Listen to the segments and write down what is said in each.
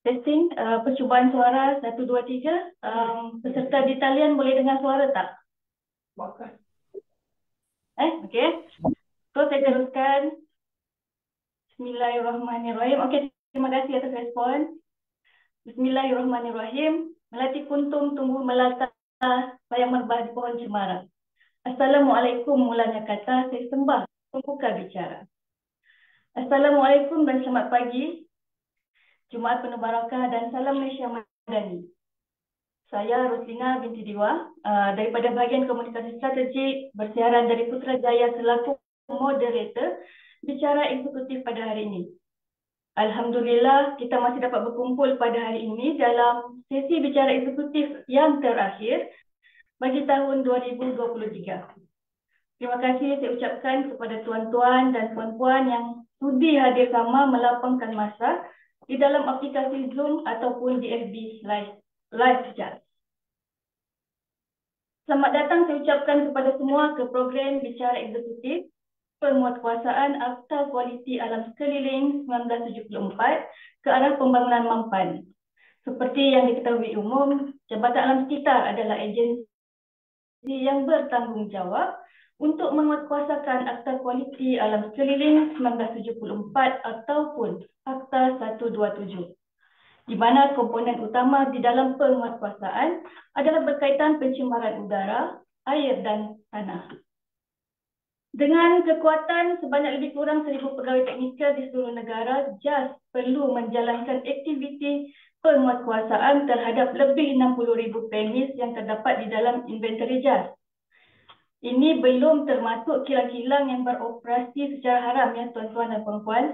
Testing, percubaan suara 1, 2, 3. Peserta di talian boleh dengar suara tak? Okey. So, saya teruskan. Bismillahirrahmanirrahim. Okey, terima kasih atas respon. Bismillahirrahmanirrahim. Melati kuntum tumbuh melata sayang merbah di pohon cemara. Assalamualaikum mulanya kata, saya sembah pembuka bicara. Assalamualaikum dan selamat pagi. Jumaat penuh barakah dan salam Malaysia Madani. Saya Roslina binti Diwa daripada bahagian komunikasi strategik bersiaran dari Putrajaya selaku moderator bicara eksekutif pada hari ini. Alhamdulillah kita masih dapat berkumpul pada hari ini dalam sesi bicara eksekutif yang terakhir bagi tahun 2023. Terima kasih saya ucapkan kepada tuan-tuan dan puan-puan yang sudi hadir sama melapangkan masa di dalam aplikasi Zoom ataupun di FB live chat. Selamat datang saya ucapkan kepada semua ke program bicara eksekutif penguatkuasaan Akta Kualiti Alam Sekeliling 1974 ke arah pembangunan mampan. Seperti yang diketahui umum, Jabatan Alam Sekitar adalah agensi yang bertanggungjawab untuk menguatkuasakan Akta Kualiti Alam Sekeliling 1974 ataupun Akta 127. Di mana komponen utama di dalam penguatkuasaan adalah berkaitan pencemaran udara, air dan tanah. Dengan kekuatan sebanyak lebih kurang 1,000 pegawai teknikal di seluruh negara, JAS perlu menjalankan aktiviti penguatkuasaan terhadap lebih 60,000 premis yang terdapat di dalam inventory JAS. Ini belum termasuk kilang-kilang yang beroperasi secara haram ya tuan-tuan dan puan-puan,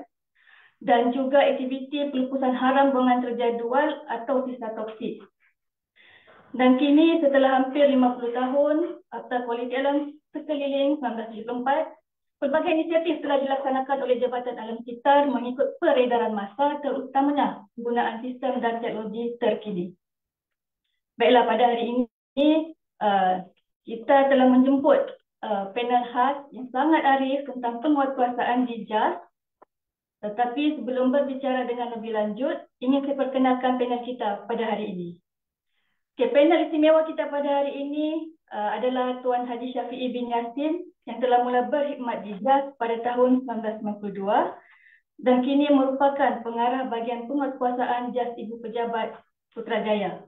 dan juga aktiviti pelupusan haram buangan terjadual atau sisa toksik. Dan kini setelah hampir 50 tahun Akta Kualiti Alam Sekeliling 1974, pelbagai inisiatif telah dilaksanakan oleh Jabatan Alam Sekitar mengikut peredaran masa, terutamanya penggunaan sistem dan teknologi terkini. Baiklah, pada hari ini kita telah menjemput panel khas yang sangat arif tentang penguatkuasaan di JAS. Tetapi sebelum berbicara dengan lebih lanjut, ingin saya perkenalkan panel kita pada hari ini. Okay, panel istimewa kita pada hari ini adalah Tuan Haji Syafiee bin Yassin yang telah mula berkhidmat di JAS pada tahun 1992 dan kini merupakan pengarah bahagian penguatkuasaan JAS Ibu Pejabat Putrajaya.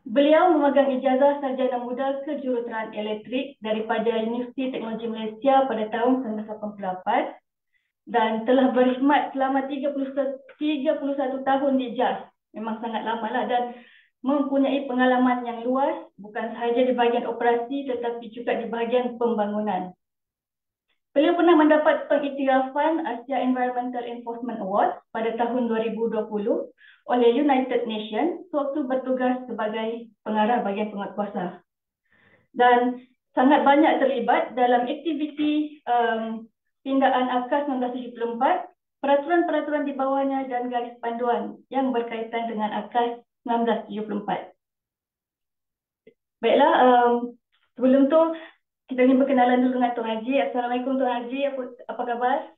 Beliau memegang ijazah sarjana muda kejuruteraan elektrik daripada Universiti Teknologi Malaysia pada tahun 1988 dan telah berkhidmat selama 31 tahun di JAS. Memang sangat lama lah dan mempunyai pengalaman yang luas bukan sahaja di bahagian operasi tetapi juga di bahagian pembangunan. Beliau pernah mendapat pengiktirafan Asia Environmental Enforcement Award pada tahun 2020 oleh United Nations sewaktu bertugas sebagai pengarah bahagian penguatkuasa. Dan sangat banyak terlibat dalam aktiviti pindaan AKAS 1974, peraturan-peraturan di bawahnya dan garis panduan yang berkaitan dengan AKAS 1974. Baiklah, sebelum tu kita ingin berkenalan dulu dengan Tuan Haji. Assalamualaikum Tuan Haji, apa khabar?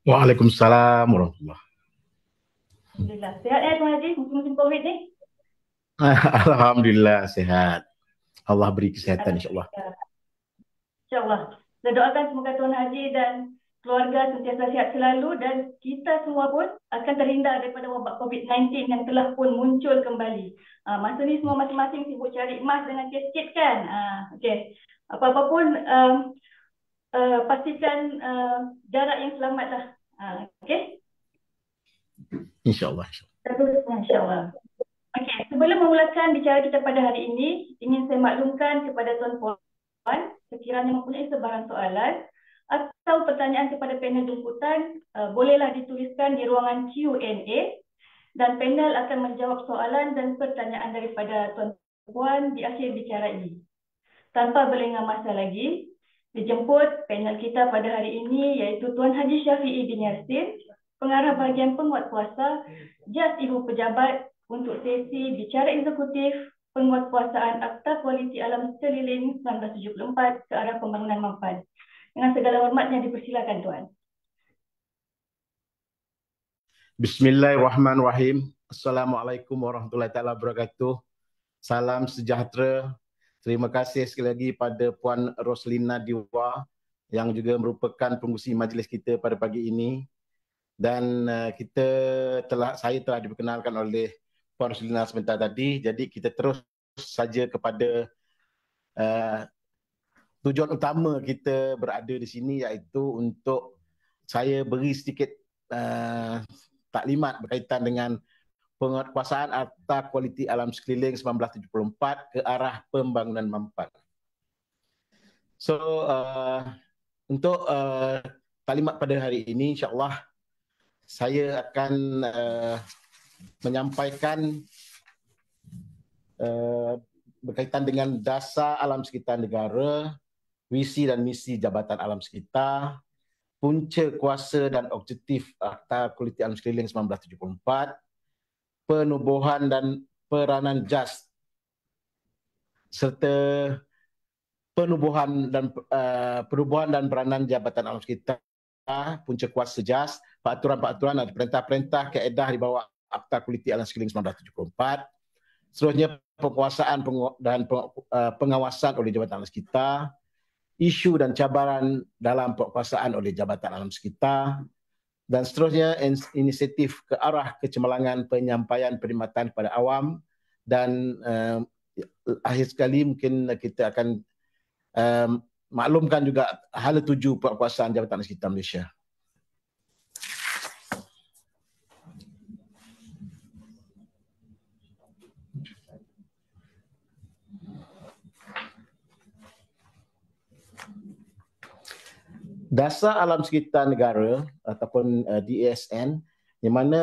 Waalaikumsalam warahmatullahi. Alhamdulillah. Sihat Tuan Haji musim-musim Covid ni? Alhamdulillah sehat. Allah beri kesehatan insyaAllah. InsyaAllah. Saya doakan semoga Tuan Haji dan keluarga sentiasa sihat selalu dan kita semua pun akan terhindar daripada wabak COVID-19 yang telah pun muncul kembali. Masa ni semua masing-masing sibuk cari emas dengan kes-kes kan. Okey. Apa-apa pun pastikan jarak yang selamat lah. Okey? InsyaAllah. InsyaAllah. Okey, sebelum memulakan bicara kita pada hari ini, ingin saya maklumkan kepada tuan-puan sekiranya mempunyai sebarang soalan atau pertanyaan kepada panel jemputan, bolehlah dituliskan di ruangan Q&A dan panel akan menjawab soalan dan pertanyaan daripada tuan-puan di akhir bicara ini. Tanpa berlengah masa lagi, dijemput panel kita pada hari ini iaitu Tuan Haji Syafiee bin Yassin, pengarah bahagian penguatkuasa JAS Ibu Pejabat untuk sesi bicara eksekutif penguatkuasaan Akta Kualiti Alam Sekeliling 1974 ke arah pembangunan mampan. Dengan segala hormatnya dipersilakan Tuan. Bismillahirrahmanirrahim. Assalamualaikum warahmatullahi taala wabarakatuh. Salam sejahtera. Terima kasih sekali lagi pada Puan Roslina Diwa yang juga merupakan pengurusi majlis kita pada pagi ini. Dan saya telah diperkenalkan oleh Puan Roslina sebentar tadi. Jadi kita terus saja kepada tujuan utama kita berada di sini, iaitu untuk saya beri sedikit taklimat berkaitan dengan penguatkuasaan Akta Kualiti Alam Sekeliling 1974 ke arah pembangunan mampan. So, untuk taklimat pada hari ini, insyaAllah saya akan menyampaikan berkaitan dengan dasar alam sekitar negara, visi dan misi Jabatan Alam Sekitar, punca kuasa dan objektif Akta Kualiti Alam Sekeliling 1974, penubuhan dan peranan JAS, serta penubuhan dan peranan Jabatan Alam Sekitar, punca kuasa JAS, peraturan-peraturan dan perintah-perintah kaedah di bawah Akta Kualiti Alam Sekeliling 1974, seterusnya penguasaan dan pengawasan oleh Jabatan Alam Sekitar, isu dan cabaran dalam penguasaan oleh Jabatan Alam Sekitar, dan seterusnya inisiatif ke arah kecemerlangan penyampaian perkhidmatan kepada awam, dan akhir sekali mungkin kita akan maklumkan juga hala tuju penguasaan Jabatan Alam Sekitar Malaysia. Dasar Alam Sekitar Negara ataupun DASN, yang mana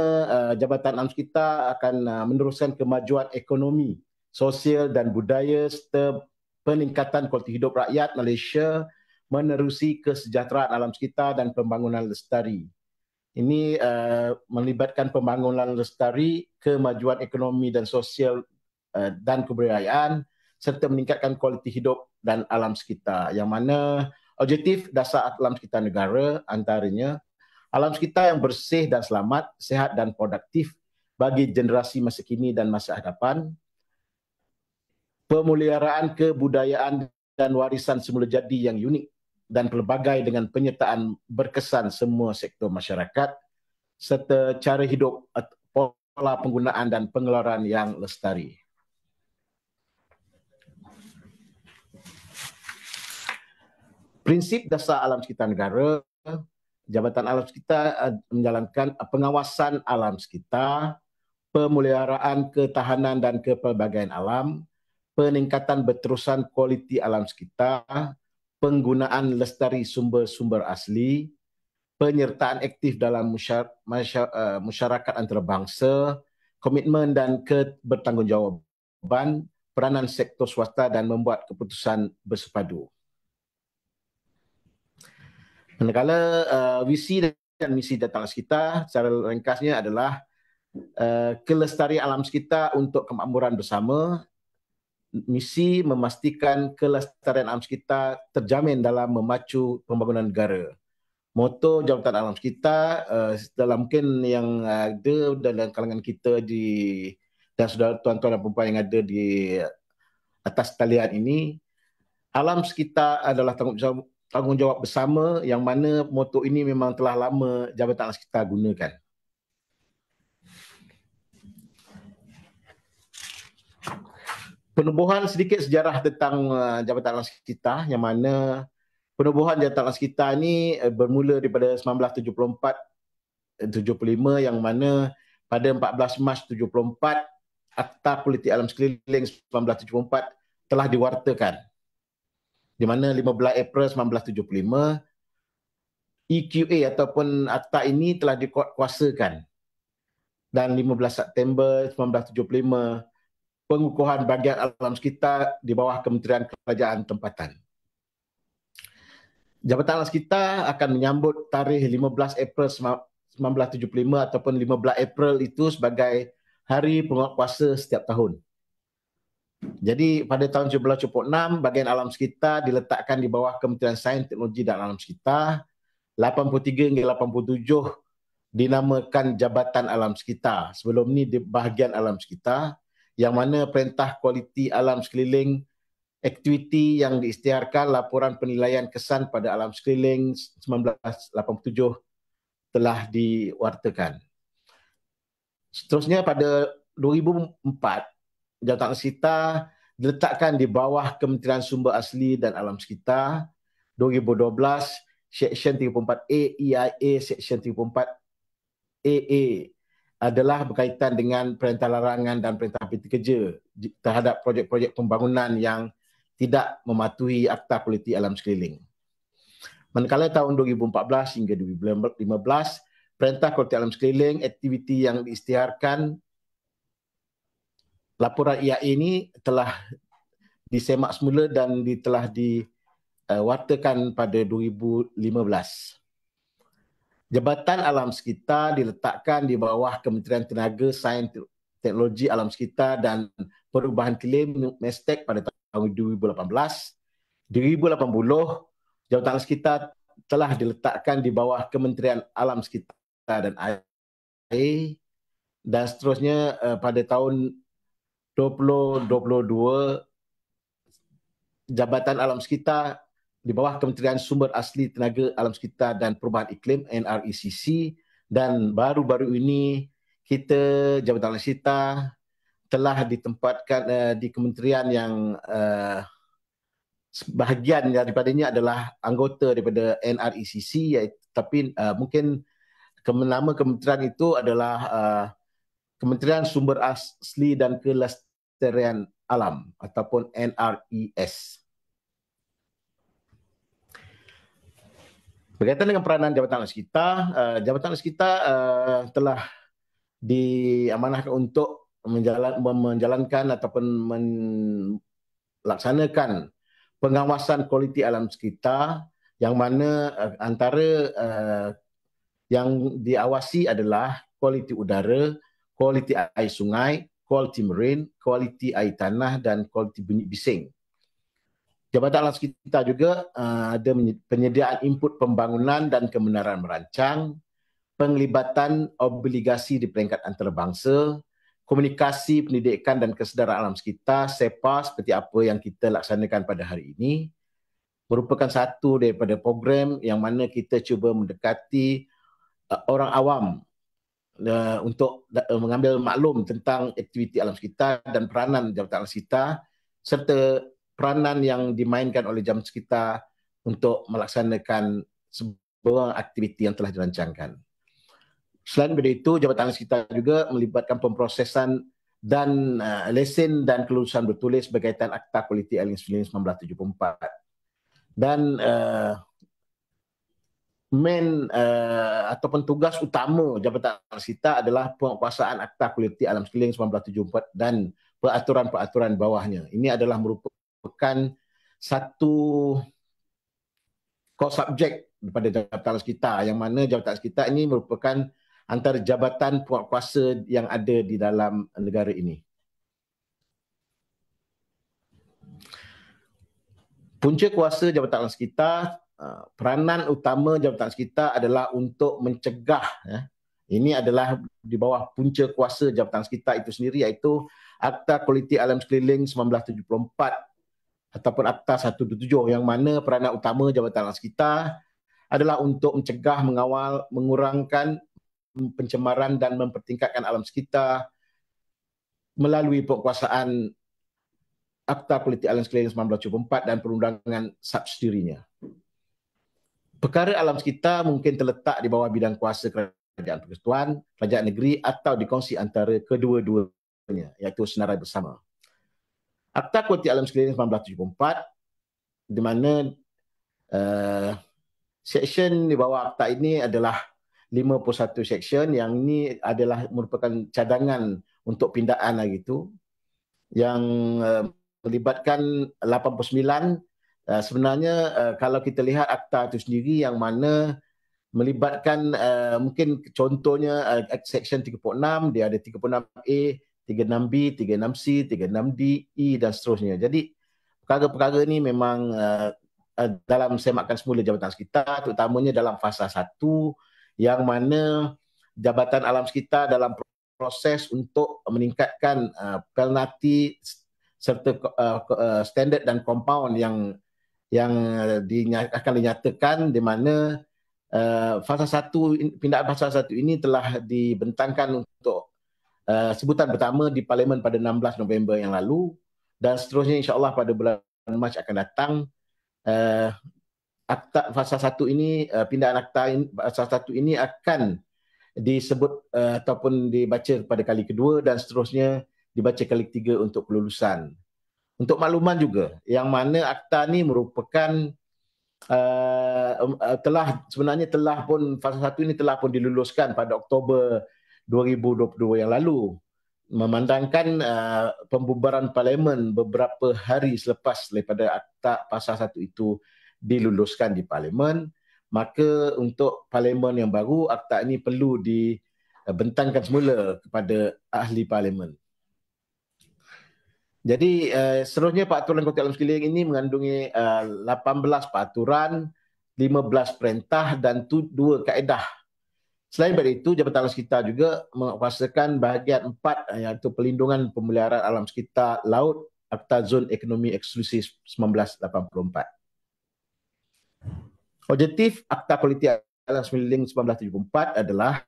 Jabatan Alam Sekitar akan meneruskan kemajuan ekonomi, sosial dan budaya serta peningkatan kualiti hidup rakyat Malaysia menerusi kesejahteraan alam sekitar dan pembangunan lestari. Ini melibatkan pembangunan lestari, kemajuan ekonomi dan sosial dan kebudayaan serta meningkatkan kualiti hidup dan alam sekitar, yang mana objektif dasar alam sekitar negara antaranya alam sekitar yang bersih dan selamat, sehat dan produktif bagi generasi masa kini dan masa hadapan, pemeliharaan kebudayaan dan warisan semula jadi yang unik dan pelbagai dengan penyertaan berkesan semua sektor masyarakat, serta cara hidup, pola penggunaan dan pengeluaran yang lestari. Prinsip dasar alam sekitar negara, Jabatan Alam Sekitar menjalankan pengawasan alam sekitar, pemeliharaan ketahanan dan kepelbagaian alam, peningkatan berterusan kualiti alam sekitar, penggunaan lestari sumber-sumber asli, penyertaan aktif dalam masyarakat antarabangsa, komitmen dan kebertanggungjawab,an peranan sektor swasta dan membuat keputusan bersepadu. Manakala visi dan misi Jabatan Alam Sekitar secara ringkasnya adalah kelestarian alam sekitar untuk kemakmuran bersama. Misi memastikan kelestarian alam sekitar terjamin dalam memacu pembangunan negara. Moto Jabatan Alam Sekitar dalam mungkin yang ada dalam kalangan kita dan saudara tuan-tuan dan puan yang ada di atas talian ini, alam sekitar adalah tanggungjawab bersama, yang mana moto ini memang telah lama Jabatan Alam Sekitar gunakan. Penubuhan sedikit sejarah tentang Jabatan Alam Sekitar, yang mana penubuhan Jabatan Alam Sekitar ini bermula daripada 1974-75, yang mana pada 14 Mac 74 Akta Kualiti Alam Sekeliling 1974 telah diwartakan, di mana 15 April 1975 EQA ataupun akta ini telah dikuatkuasakan, dan 15 September 1975 pengukuhan bahagian alam sekitar di bawah Kementerian Kerajaan Tempatan. Jabatan Alam Sekitar akan menyambut tarikh 15 April 1975 ataupun 15 April itu sebagai hari penguatkuasa setiap tahun. Jadi pada tahun 1976 bahagian alam sekitar diletakkan di bawah Kementerian Sains, Teknologi dan Alam Sekitar. 83 hingga 87 dinamakan Jabatan Alam Sekitar. Sebelum ni di bahagian alam sekitar, yang mana Perintah Kualiti Alam Sekeliling, aktiviti yang diisytiharkan laporan penilaian kesan pada alam sekeliling 1987 telah diwartakan. Seterusnya pada 2004, Jabatan Alam Sekitar diletakkan di bawah Kementerian Sumber Asli dan Alam Sekitar. 2012, Seksyen 34A EIA Seksyen 34 AA adalah berkaitan dengan perintah larangan dan perintah berhenti kerja terhadap projek-projek pembangunan yang tidak mematuhi Akta Kualiti Alam Sekeliling. Manakala tahun 2014 hingga 2015, Perintah Kualiti Alam Sekeliling, aktiviti yang diisytiharkan laporan EIA ini telah disemak semula dan telah diwartakan pada 2015. Jabatan Alam Sekitar diletakkan di bawah Kementerian Tenaga, Sains, Teknologi Alam Sekitar dan Perubahan Iklim (MESTEK) pada tahun 2018. 2080, Jabatan Alam Sekitar telah diletakkan di bawah Kementerian Alam Sekitar dan Air, dan seterusnya pada tahun 2022, Jabatan Alam Sekitar di bawah Kementerian Sumber Asli, Tenaga Alam Sekitar dan Perubahan Iklim (NRECC), dan baru-baru ini kita Jabatan Alam Sekitar telah ditempatkan di kementerian yang sebahagian daripadanya adalah anggota daripada NRECC, tapi mungkin nama kementerian itu adalah Kementerian Sumber Asli dan Kelestarian Alam ataupun NRES. Berkaitan dengan peranan Jabatan Alam Sekitar, Jabatan Alam Sekitar telah diamanahkan untuk menjalankan ataupun melaksanakan pengawasan kualiti alam sekitar, yang mana antara yang diawasi adalah kualiti udara, kualiti air sungai, kualiti marine, kualiti air tanah dan kualiti bunyi bising. Jabatan Alam Sekitar juga ada penyediaan input pembangunan dan kebenaran merancang, penglibatan obligasi di peringkat antarabangsa, komunikasi pendidikan dan kesedaran alam sekitar (SEPA) seperti apa yang kita laksanakan pada hari ini, merupakan satu daripada program yang mana kita cuba mendekati orang awam untuk mengambil maklum tentang aktiviti alam sekitar dan peranan Jabatan Alam Sekitar serta peranan yang dimainkan oleh Jabatan Sekitar untuk melaksanakan sebuah aktiviti yang telah dirancangkan. Selain daripada itu, Jabatan Alam Sekitar juga melibatkan pemprosesan dan lesen dan kelulusan bertulis berkaitan Akta Kualiti Alam Sekeliling 1974. Dan ataupun tugas utama Jabatan Alam Sekitar adalah penguasaan Akta Kualiti Alam Sekeliling 1974 dan peraturan-peraturan bawahnya. Ini adalah merupakan satu core subjek daripada Jabatan Alam Sekitar, yang mana Jabatan Alam Sekitar ini merupakan antara jabatan penguatkuasa yang ada di dalam negara ini. Punca kuasa Jabatan Alam Sekitar, peranan utama Jabatan Alam Sekitar adalah untuk mencegah, ini adalah di bawah punca kuasa Jabatan Alam Sekitar itu sendiri, iaitu Akta Kualiti Alam Sekeliling 1974 ataupun Akta 127, yang mana peranan utama Jabatan Alam Sekitar adalah untuk mencegah, mengawal, mengurangkan pencemaran dan mempertingkatkan alam sekitar melalui penguasaan Akta Kualiti Alam Sekeliling 1974 dan perundangan subsidiarinya. Perkara alam sekitar mungkin terletak di bawah bidang kuasa Kerajaan Persekutuan, Kerajaan Negeri atau dikongsi antara kedua-duanya, iaitu senarai bersama. Akta Kualiti Alam Sekeliling 1974, di mana seksyen di bawah akta ini adalah 51 seksyen, yang ini adalah merupakan cadangan untuk pindaan hari itu, yang melibatkan 89. Sebenarnya kalau kita lihat akta itu sendiri, yang mana melibatkan mungkin contohnya seksyen 36, dia ada 36A, 36B, 36C, 36D, E dan seterusnya. Jadi perkara-perkara ini memang dalam semakan semula Jabatan Sekitar, terutamanya dalam fasa 1, yang mana Jabatan Alam Sekitar dalam proses untuk meningkatkan penalti serta standard dan compound yang akan dinyatakan, di mana fasa 1, pindaan fasa 1 ini telah dibentangkan untuk sebutan pertama di Parlimen pada 16 November yang lalu, dan seterusnya insya-Allah pada bulan Mac akan datang. Akta fasa 1 ini, pindaan akta fasa 1 ini akan disebut ataupun dibaca pada kali kedua, dan seterusnya dibaca kali ketiga untuk kelulusan. Untuk makluman juga, yang mana akta ni merupakan sebenarnya telah pun fasa 1 ini telah pun diluluskan pada Oktober 2022 yang lalu, memandangkan pembubaran Parlimen beberapa hari selepas daripada akta fasa 1 itu diluluskan di Parlimen. Maka untuk Parlimen yang baru, akta ini perlu dibentangkan semula kepada ahli Parlimen. Jadi seterusnya peraturan Kualiti Alam Sekeliling ini mengandungi 18 peraturan, 15 perintah dan 2 kaedah. Selain daripada itu, Jabatan Alam Sekitar juga menguasakan bahagian 4, iaitu pelindungan pemeliharaan alam sekitar laut, Akta Zon Ekonomi Eksklusif 1984. Objektif Akta Kualiti Alam Sekeliling 1974 adalah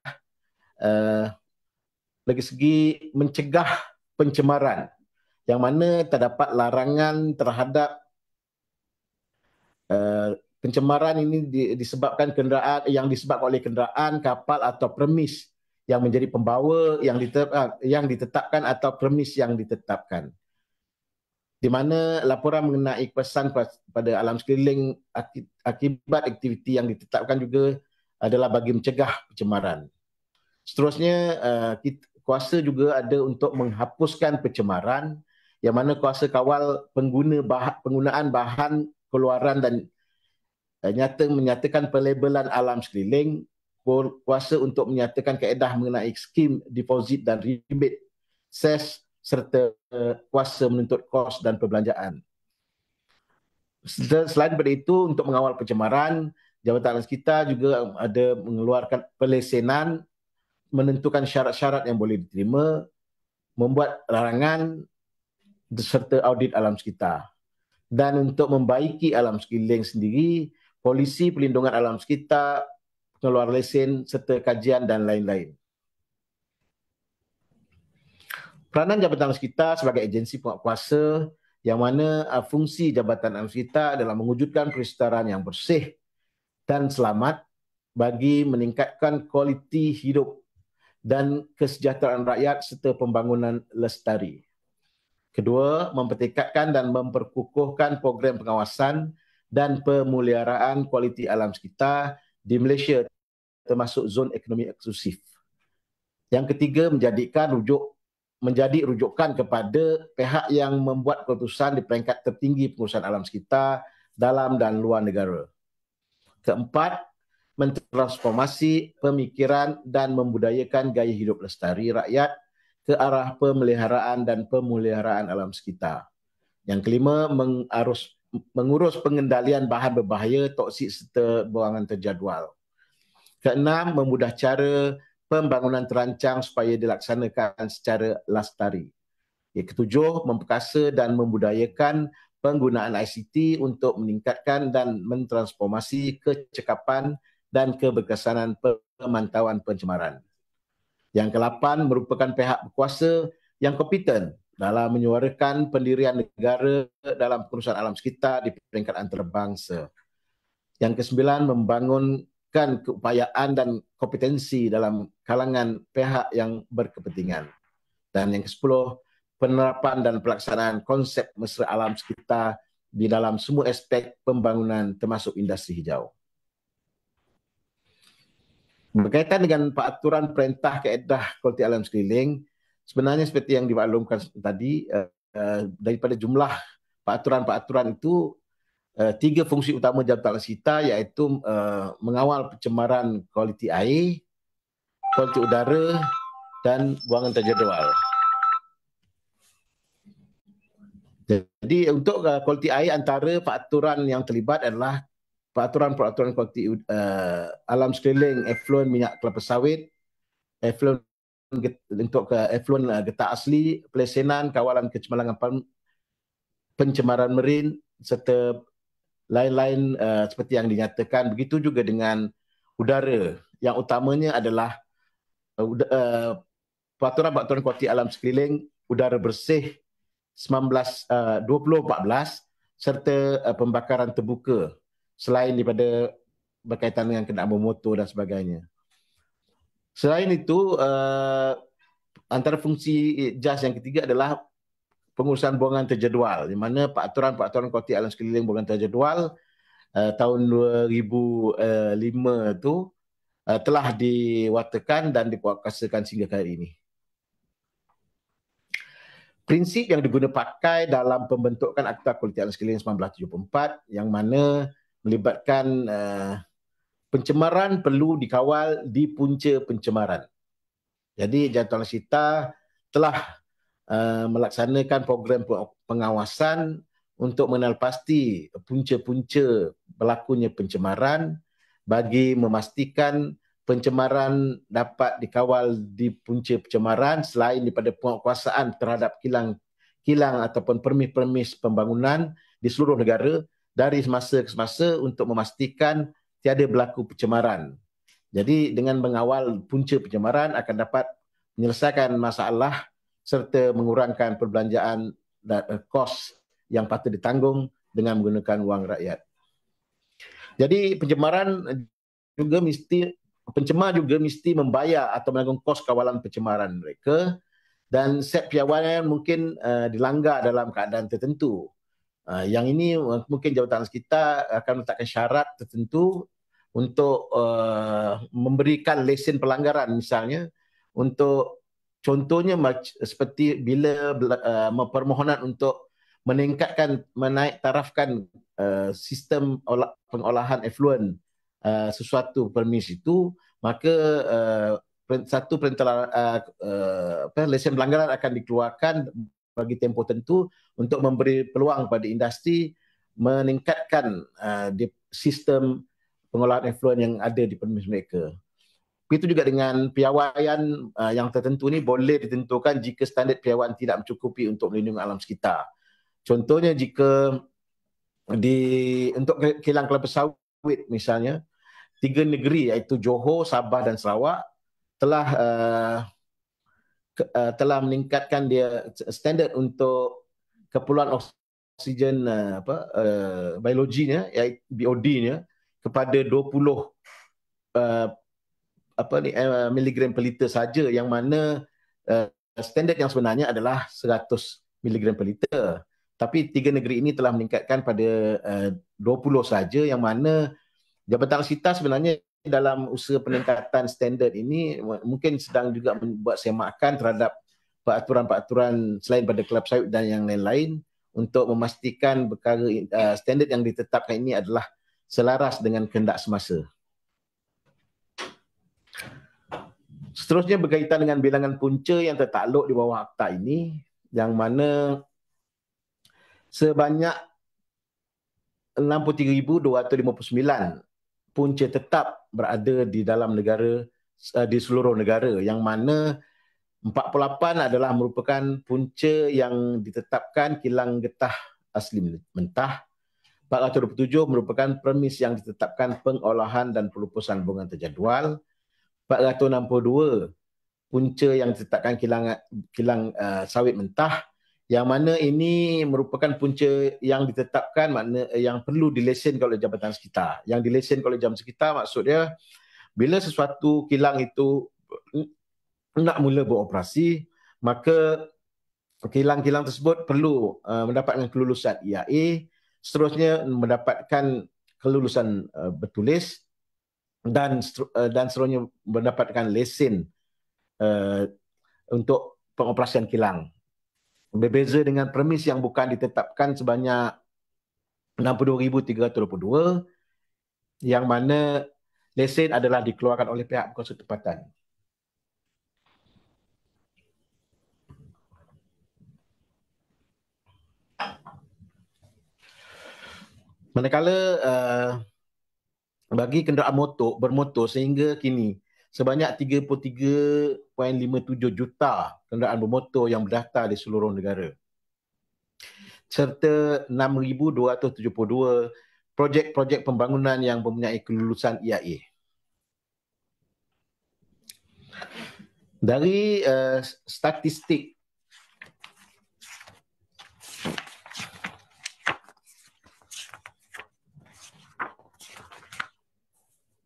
dari segi mencegah pencemaran, yang mana terdapat larangan terhadap pencemaran ini disebabkan disebabkan oleh kenderaan, kapal atau premis yang menjadi pembawa yang ditetapkan atau premis yang ditetapkan. Di mana laporan mengenai kepesan pada alam sekeliling akibat aktiviti yang ditetapkan juga adalah bagi mencegah pencemaran. Seterusnya, kuasa juga ada untuk menghapuskan pencemaran, yang mana kuasa kawal penggunaan bahan keluaran dan menyatakan pelabelan alam sekeliling, kuasa untuk menyatakan kaedah mengenai skim deposit dan rebate, ses, serta kuasa menuntut kos dan perbelanjaan. Selain daripada itu, untuk mengawal pencemaran, Jabatan Alam Sekitar juga ada mengeluarkan pelesenan, menentukan syarat-syarat yang boleh diterima, membuat larangan serta audit alam sekitar. Dan untuk membaiki alam sekeliling sendiri, polisi pelindungan alam sekitar, pengeluar lesen serta kajian dan lain-lain. Peranan Jabatan Alam Sekitar sebagai agensi penguatkuasa, yang mana fungsi Jabatan Alam Sekitar adalah mewujudkan persekitaran yang bersih dan selamat bagi meningkatkan kualiti hidup dan kesejahteraan rakyat serta pembangunan lestari. Kedua, mempertekadkan dan memperkukuhkan program pengawasan dan pemeliharaan kualiti alam sekitar di Malaysia, termasuk zon ekonomi eksklusif. Yang ketiga, menjadi rujukan kepada pihak yang membuat keputusan di peringkat tertinggi pengurusan alam sekitar dalam dan luar negara. Keempat, mentransformasi pemikiran dan membudayakan gaya hidup lestari rakyat ke arah pemeliharaan dan pemeliharaan alam sekitar. Yang kelima, mengurus pengendalian bahan berbahaya, toksik serta buangan terjadual. Keenam, memudah cara pembangunan terancang supaya dilaksanakan secara lestari. Yang ketujuh, memperkasa dan membudayakan penggunaan ICT untuk meningkatkan dan mentransformasi kecekapan dan keberkesanan pemantauan pencemaran. Yang ke-8, merupakan pihak berkuasa yang kompeten dalam menyuarakan pendirian negara dalam pengurusan alam sekitar di peringkat antarabangsa. Yang ke-9, membangunkan keupayaan dan kompetensi dalam kalangan pihak yang berkepentingan. Dan yang ke-10, penerapan dan pelaksanaan konsep mesra alam sekitar di dalam semua aspek pembangunan termasuk industri hijau. Berkaitan dengan peraturan perintah kaedah kualiti alam sekeliling, sebenarnya seperti yang dimaklumkan tadi, daripada jumlah peraturan-peraturan itu, 3 fungsi utama Jabatan Alam Sekitar, iaitu mengawal pencemaran kualiti air, kualiti udara dan buangan terjadual. Jadi untuk kualiti air, antara peraturan yang terlibat adalah peraturan kualiti alam sekeliling efluen minyak kelapa sawit, efluen untuk efluen getah asli, pelesenan, kawalan kecemaran pencemaran marin serta lain-lain seperti yang dinyatakan. Begitu juga dengan udara, yang utamanya adalah peraturan kualiti alam sekeliling, udara bersih 2014 serta pembakaran terbuka, selain daripada berkaitan dengan kenderaan bermotor dan sebagainya. Selain itu, antara fungsi JAS yang ketiga adalah pengurusan buangan terjadual, di mana peraturan kualiti alam sekeliling buangan terjadual tahun 2005 itu telah diwatakan dan dikuatkuasakan sehingga hari ini. Prinsip yang digunakan pakai dalam pembentukan Akta Kualiti Alam Sekeliling 1974 yang mana melibatkan pencemaran perlu dikawal di punca pencemaran. Jadi Jabatan Sita telah melaksanakan program pengawasan untuk mengenal pasti punca-punca berlakunya pencemaran bagi memastikan pencemaran dapat dikawal di punca pencemaran selain daripada penguasaan terhadap kilang ataupun permis-permis pembangunan di seluruh negara dari semasa ke semasa untuk memastikan tiada berlaku pencemaran. Jadi dengan mengawal punca pencemaran akan dapat menyelesaikan masalah serta mengurangkan perbelanjaan dan kos yang patut ditanggung dengan menggunakan wang rakyat. Jadi pencemar juga mesti membayar atau menanggung kos kawalan pencemaran mereka, dan set piawaian mungkin dilanggar dalam keadaan tertentu. Yang ini mungkin Jabatan kita akan letakkan syarat tertentu untuk memberikan lesen pelanggaran, misalnya untuk contohnya seperti bila permohonan untuk menaik tarafkan sistem pengolahan efluen sesuatu permis itu, maka satu lesen pelanggaran akan dikeluarkan bagi tempoh tentu untuk memberi peluang pada industri meningkatkan sistem pengolahan efluen yang ada di permis mereka. Begitu juga dengan piawaian yang tertentu ni boleh ditentukan jika standard piawaian tidak mencukupi untuk melindungi alam sekitar. Contohnya jika untuk kilang kelapa sawit misalnya, 3 negeri iaitu Johor, Sabah dan Sarawak telah meningkatkan dia standard untuk keperluan oksigen biologinya, iaitu BOD-nya kepada 20 miligram per liter saja, yang mana standard yang sebenarnya adalah 100 miligram per liter. Tapi 3 negeri ini telah meningkatkan pada 20 saja, yang mana Jabatan Sita sebenarnya dalam usaha peningkatan standard ini mungkin sedang juga membuat semakan terhadap peraturan-peraturan selain pada kelab sawit dan yang lain-lain untuk memastikan perkara standard yang ditetapkan ini adalah selaras dengan kehendak semasa. Seterusnya berkaitan dengan bilangan punca yang tertakluk di bawah akta ini, yang mana sebanyak 63,259 punca tetap berada di dalam negara, di seluruh negara, yang mana 48 adalah merupakan punca yang ditetapkan kilang getah asli mentah, 427 merupakan permis yang ditetapkan pengolahan dan pelupusan buangan terjadual, 462 punca yang ditetapkan kilang sawit mentah, yang mana ini merupakan punca yang ditetapkan, makna yang perlu dilesenkan oleh Jabatan Sekitar. Yang dilesenkan oleh Jabatan Sekitar maksudnya bila sesuatu kilang itu nak mula beroperasi, maka kilang-kilang tersebut perlu mendapatkan kelulusan EIA, seterusnya mendapatkan kelulusan bertulis, dan seterusnya mendapatkan lesen untuk pengoperasian kilang. Berbeza dengan permis yang bukan ditetapkan sebanyak 62,322, yang mana lesen adalah dikeluarkan oleh pihak berkuasa tempatan. Manakala bagi kenderaan bermotor sehingga kini sebanyak 33.57 juta kenderaan bermotor yang berdaftar di seluruh negara, serta 6,272 projek-projek pembangunan yang mempunyai kelulusan EIA. Dari statistik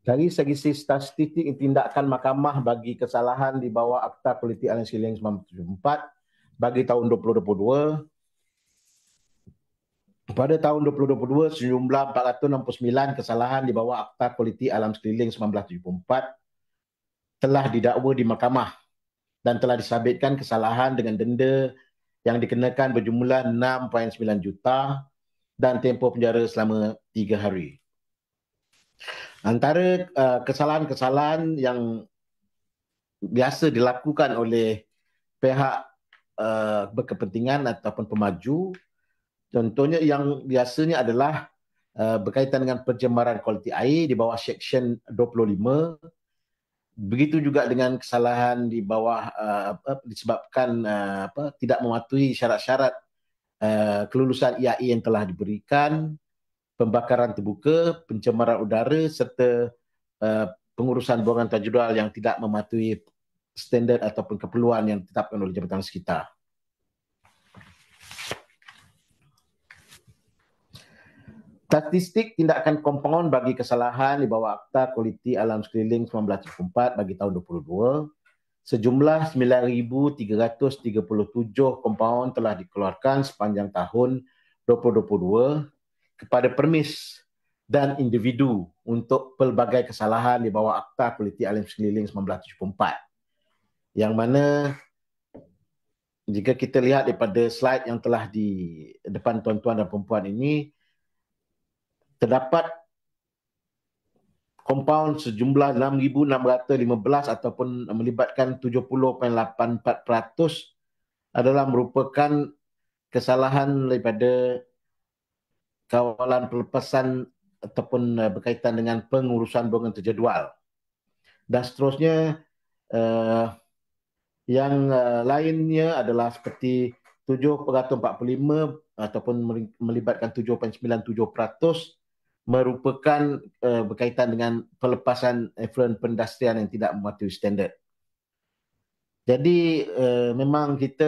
dari segi statistik tindakan mahkamah bagi kesalahan di bawah Akta Kualiti Alam Sekeliling 1974 bagi tahun 2022, pada tahun 2022 sejumlah 469 kesalahan di bawah Akta Kualiti Alam Sekeliling 1974 telah didakwa di mahkamah dan telah disabitkan kesalahan dengan denda yang dikenakan berjumlah 6.9 juta dan tempoh penjara selama 3 hari. Antara kesalahan-kesalahan yang biasa dilakukan oleh pihak berkepentingan ataupun pemaju, contohnya yang biasanya adalah berkaitan dengan pencemaran kualiti air di bawah Seksyen 25. Begitu juga dengan kesalahan di bawah disebabkan tidak mematuhi syarat-syarat kelulusan EIA yang telah diberikan, pembakaran terbuka, pencemaran udara serta pengurusan buangan tajudal yang tidak mematuhi standard ataupun keperluan yang ditetapkan oleh Jabatan Sekitar. Statistik tindakan kompaun bagi kesalahan di bawah Akta Kualiti Alam Sekeliling 1974 bagi tahun 2022, sejumlah 9,337 kompaun telah dikeluarkan sepanjang tahun 2022 kepada permis dan individu untuk pelbagai kesalahan di bawah Akta Kualiti Alam Sekeliling 1974. Yang mana jika kita lihat daripada slide yang telah di depan tuan-tuan dan perempuan ini, terdapat kompaun sejumlah 6,615 ataupun melibatkan 70.84% adalah merupakan kesalahan daripada kawalan pelepasan ataupun berkaitan dengan pengurusan buangan terjadual. Dan seterusnya yang lainnya adalah seperti 7.45 ataupun melibatkan 7.97% merupakan berkaitan dengan pelepasan efluent pendastrian yang tidak mematuhi standard. Jadi memang kita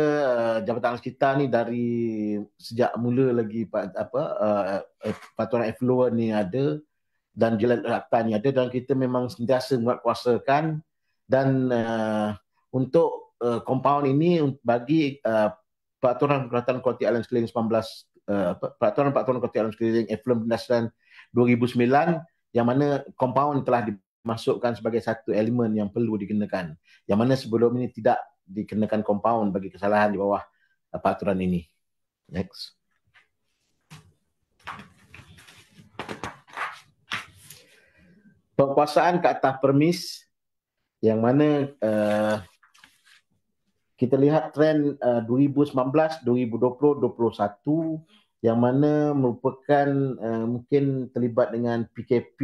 Jabatan Sekitar ni dari sejak mula lagi peraturan efluent ni ada dan Jalan Akta ni ada, dan kita memang sentiasa menguatkuasakan dan untuk kompaun ini bagi Peraturan Kualiti Alam Sekeliling 19 Peraturan Kualiti Alam Sekeliling Efluent Pendastrian 2009, yang mana kompaun telah dimasukkan sebagai satu elemen yang perlu dikenakan, yang mana sebelum ini tidak dikenakan kompaun bagi kesalahan di bawah peraturan ini. Next. Penguasaan ke atas permis, yang mana kita lihat trend 2019, 2020, 2021 yang mana merupakan mungkin terlibat dengan PKP,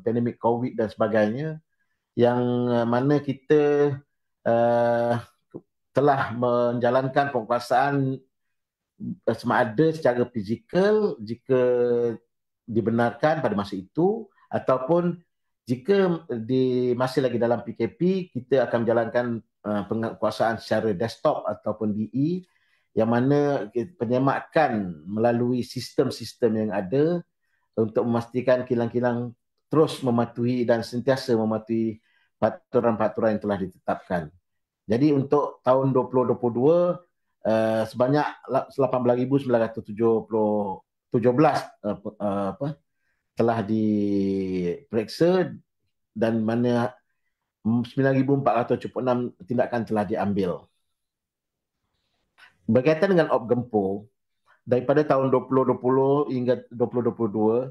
pandemik COVID dan sebagainya, yang mana kita telah menjalankan penguasaan sama ada secara fizikal jika dibenarkan pada masa itu, ataupun jika masih lagi dalam PKP, kita akan menjalankan penguasaan secara desktop ataupun DE, yang mana penyemakan melalui sistem-sistem yang ada untuk memastikan kilang-kilang terus mematuhi dan sentiasa mematuhi peraturan-peraturan yang telah ditetapkan. Jadi untuk tahun 2022 sebanyak 18,917 telah diperiksa, dan mana 9,476 tindakan telah diambil. Berkaitan dengan op gempur, daripada tahun 2020 hingga 2022,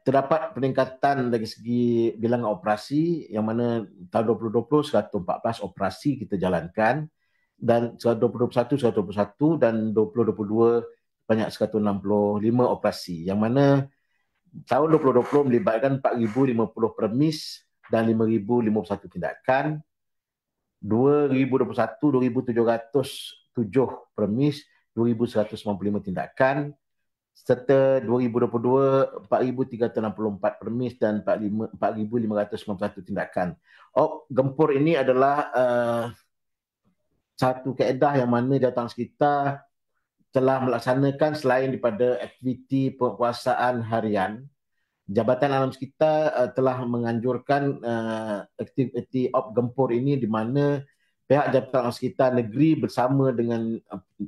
terdapat peningkatan dari segi bilangan operasi, yang mana tahun 2020 114 operasi kita jalankan, dan 2021 121, dan 2022 banyak 165 operasi, yang mana tahun 2020 melibatkan 4,050 permis dan 5,051 tindakan. 2021, 2,707 premis, 2,195 tindakan. Serta 2022, 4,364 premis dan 4,591 tindakan. Gempur ini adalah satu kaedah yang mana Jabatan Sekitar telah melaksanakan selain daripada aktiviti penguasaan harian. Jabatan Alam Sekitar telah menganjurkan aktiviti gempur ini di mana pihak Jabatan Alam Sekitar Negeri bersama dengan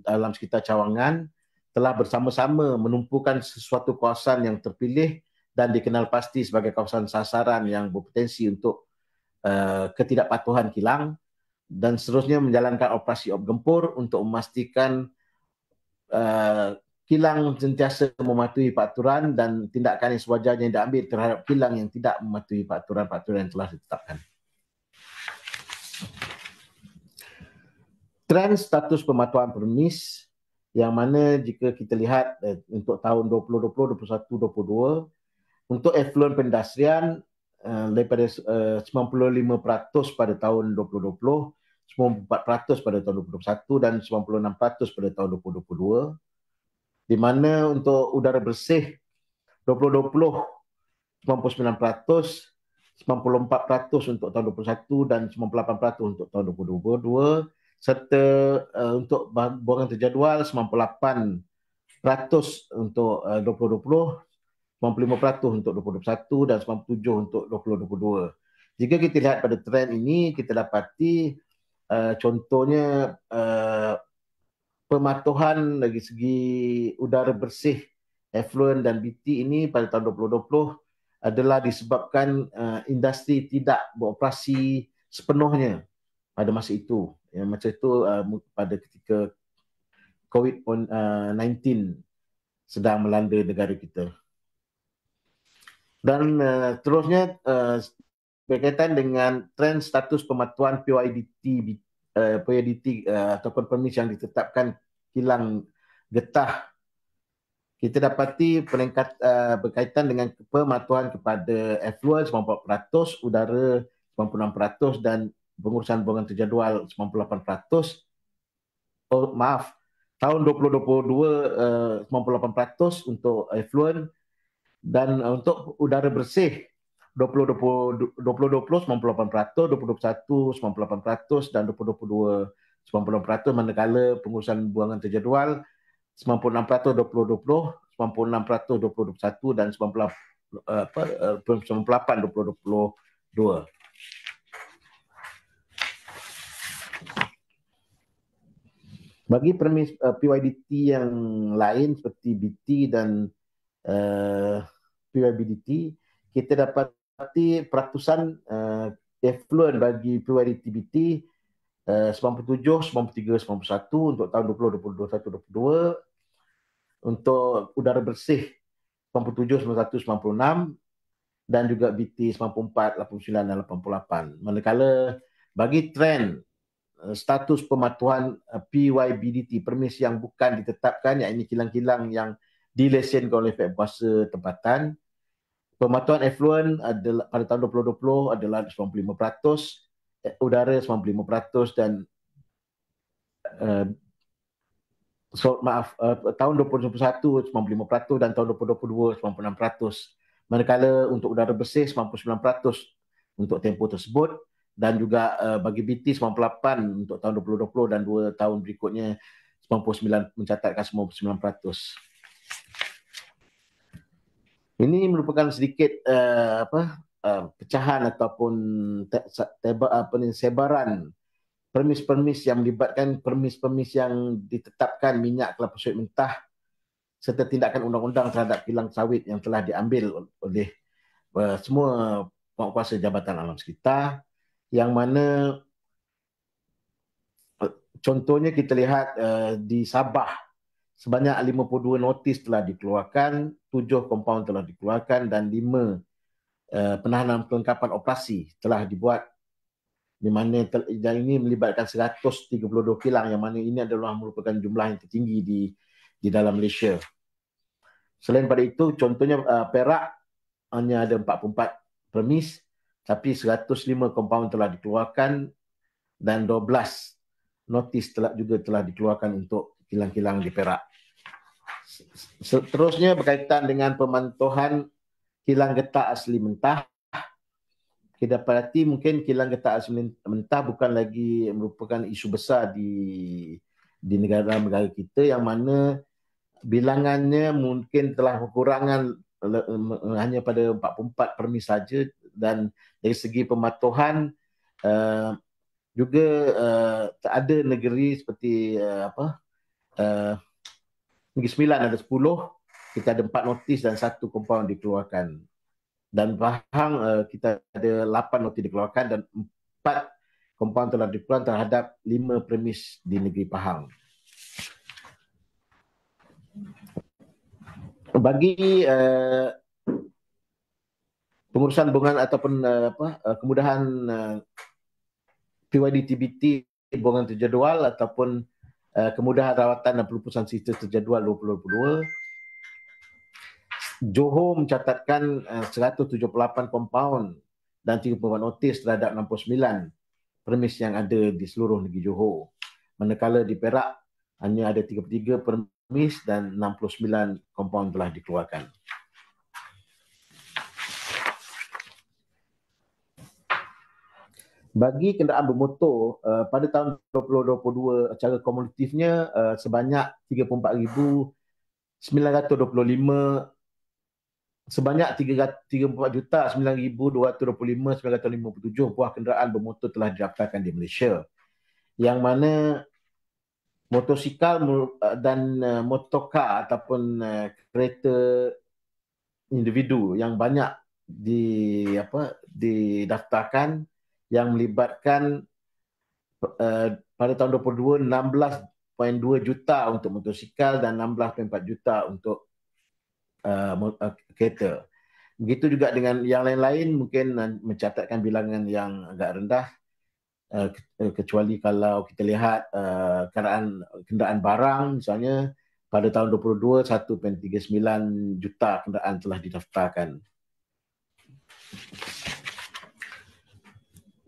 Alam Sekitar Cawangan telah bersama-sama menumpukan sesuatu kawasan yang terpilih dan dikenal pasti sebagai kawasan sasaran yang berpotensi untuk ketidakpatuhan kilang, dan seterusnya menjalankan operasi gempur untuk memastikan kilang sentiasa mematuhi peraturan dan tindakan yang sewajarnya yang diambil terhadap kilang yang tidak mematuhi peraturan-peraturan yang telah ditetapkan. Trend status pematuhan permis yang mana jika kita lihat untuk tahun 2020, 2021, 2022 untuk efluent perindustrian daripada 95% pada tahun 2020, 94% pada tahun 2021 dan 96% pada tahun 2022. Di mana untuk udara bersih 2020 99%, 94% untuk tahun 2021 dan 98% untuk tahun 2022, serta untuk buangan terjadual 98% untuk 2020, 95% untuk 2021 dan 97% untuk 2022. Jika kita lihat pada trend ini, kita dapati contohnya pematuhan dari segi udara bersih, effluent dan BT ini pada tahun 2020 adalah disebabkan industri tidak beroperasi sepenuhnya pada masa itu. Masa itu pada ketika COVID-19 sedang melanda negara kita. Dan terusnya berkaitan dengan trend status pematuhan PYDT ataupun permis yang ditetapkan kilang getah, kita dapati berkaitan dengan pematuhan kepada effluent 94%, udara 96% dan pengurusan buangan terjadual 98%. Tahun 2022 98% untuk effluent, dan untuk udara bersih 2020 98%, 2021 98% dan 2022 98%, manakala pengurusan buangan terjadual 96% 2020, 96% 2021 dan 98% 2022. Bagi permis PYDT yang lain seperti BT dan PYBDT, kita dapati peratusan effluent bagi PYDT BT 97, 93, 91 untuk tahun 2020, 2021, 2022. Untuk udara bersih 97, 91, 96 dan juga BT 94, 89 dan 88. Manakala bagi trend status pematuhan PYBDT, permis yang bukan ditetapkan, iaitu kilang-kilang yang dilesenkan oleh pihak kuasa tempatan, pematuhan effluent adalah pada tahun 2020 adalah 95%, udara 95% dan tahun 2021 95% dan tahun 2022 96%. Manakala untuk udara bersih 99% untuk tempoh tersebut, dan juga bagi BT 98 untuk tahun 2020 dan 2 tahun berikutnya 99, mencatatkan 99%. Ini merupakan sedikit pecahan ataupun sebaran permis-permis yang melibatkan permis-permis yang ditetapkan minyak kelapa sawit mentah serta tindakan undang-undang terhadap kilang sawit yang telah diambil oleh semua penguasa Jabatan Alam Sekitar, yang mana contohnya kita lihat di Sabah sebanyak 52 notis telah dikeluarkan, 7 kompaun telah dikeluarkan dan 5 penahanan kelengkapan operasi telah dibuat, di mana ini melibatkan 132 kilang, yang mana ini adalah merupakan jumlah yang tertinggi di dalam Malaysia. Selain pada itu, contohnya Perak hanya ada 44 permis, tapi 105 kompaun telah dikeluarkan dan 12 notis telah dikeluarkan untuk kilang-kilang di Perak. Seterusnya berkaitan dengan pemantauan kilang getah asli mentah. Kita dapati mungkin kilang getah asli mentah bukan lagi merupakan isu besar di negara-negara kita, yang mana bilangannya mungkin telah kekurangan hanya pada 44 permis saja, dan dari segi pematuhan juga tak ada negeri seperti Negeri Sembilan ada 10, kita ada 4 notis dan 1 kompaun dikeluarkan. Dan Pahang kita ada 8 notis dikeluarkan dan 4 kompaun telah dikeluarkan terhadap 5 premis di negeri Pahang. Bagi pengurusan bunga ataupun kemudahan PYD-TBT bunga terjadual ataupun kemudahan rawatan dan pelupusan sistem terjadual 2022, Johor mencatatkan 178 kompaun dan 34 notis terhadap 69 premis yang ada di seluruh negeri Johor. Manakala di Perak hanya ada 33 premis dan 69 kompaun telah dikeluarkan. Bagi kenderaan bermotor, pada tahun 2022 secara kumulatifnya sebanyak 34,925 sebanyak 34,9,225,957 buah kenderaan bermotor telah didaftarkan di Malaysia, yang mana motosikal dan motorkar ataupun kereta individu yang banyak didaftarkan, yang melibatkan pada tahun 2022 16.2 juta untuk motosikal dan 16.4 juta untuk kereta. Begitu juga dengan yang lain-lain mungkin mencatatkan bilangan yang agak rendah, kecuali kalau kita lihat kenderaan barang, misalnya pada tahun 2022 1.39 juta kenderaan telah didaftarkan.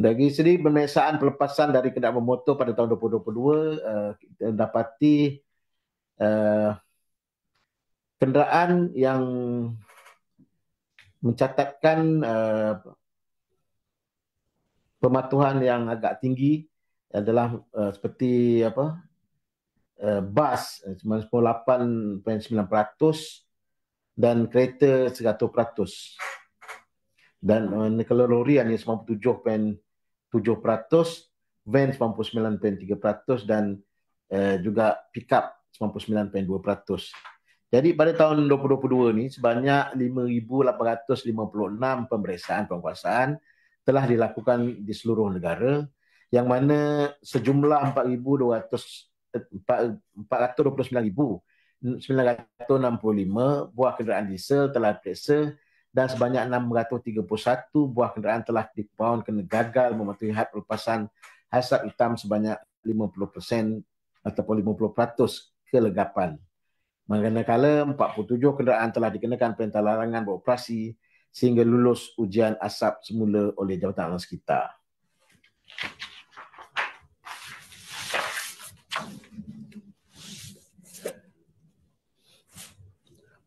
Dari segi pemeriksaan pelepasan dari kenderaan bermotor pada tahun 2022, kita dapati kenderaan yang mencatatkan pematuhan yang agak tinggi adalah seperti bas 98.9% dan kereta 100%, dan kalau lori hanya 97.7%, van 99.3% dan juga pickup 99.2%. Jadi pada tahun 2022 ni sebanyak 5,856 pemeriksaan penguasaan telah dilakukan di seluruh negara, yang mana sejumlah 429,965 buah kenderaan diesel telah diperiksa dan sebanyak 631 buah kenderaan telah dipound kena gagal mematuhi had pelepasan asap hitam sebanyak 50% ataupun 50% kelegapan. Manakala 47 kenderaan telah dikenakan perintah larangan beroperasi sehingga lulus ujian asap semula oleh Jabatan Alam Sekitar.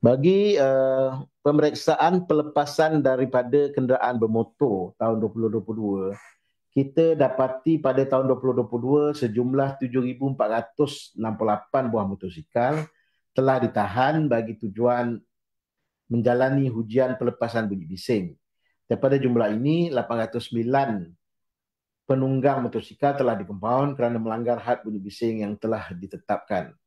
Bagi pemeriksaan pelepasan daripada kenderaan bermotor tahun 2022, kita dapati pada tahun 2022 sejumlah 7,468 buah motosikal telah ditahan bagi tujuan menjalani ujian pelepasan bunyi bising. Daripada jumlah ini, 809 penunggang motosikal telah dikompaun kerana melanggar had bunyi bising yang telah ditetapkan.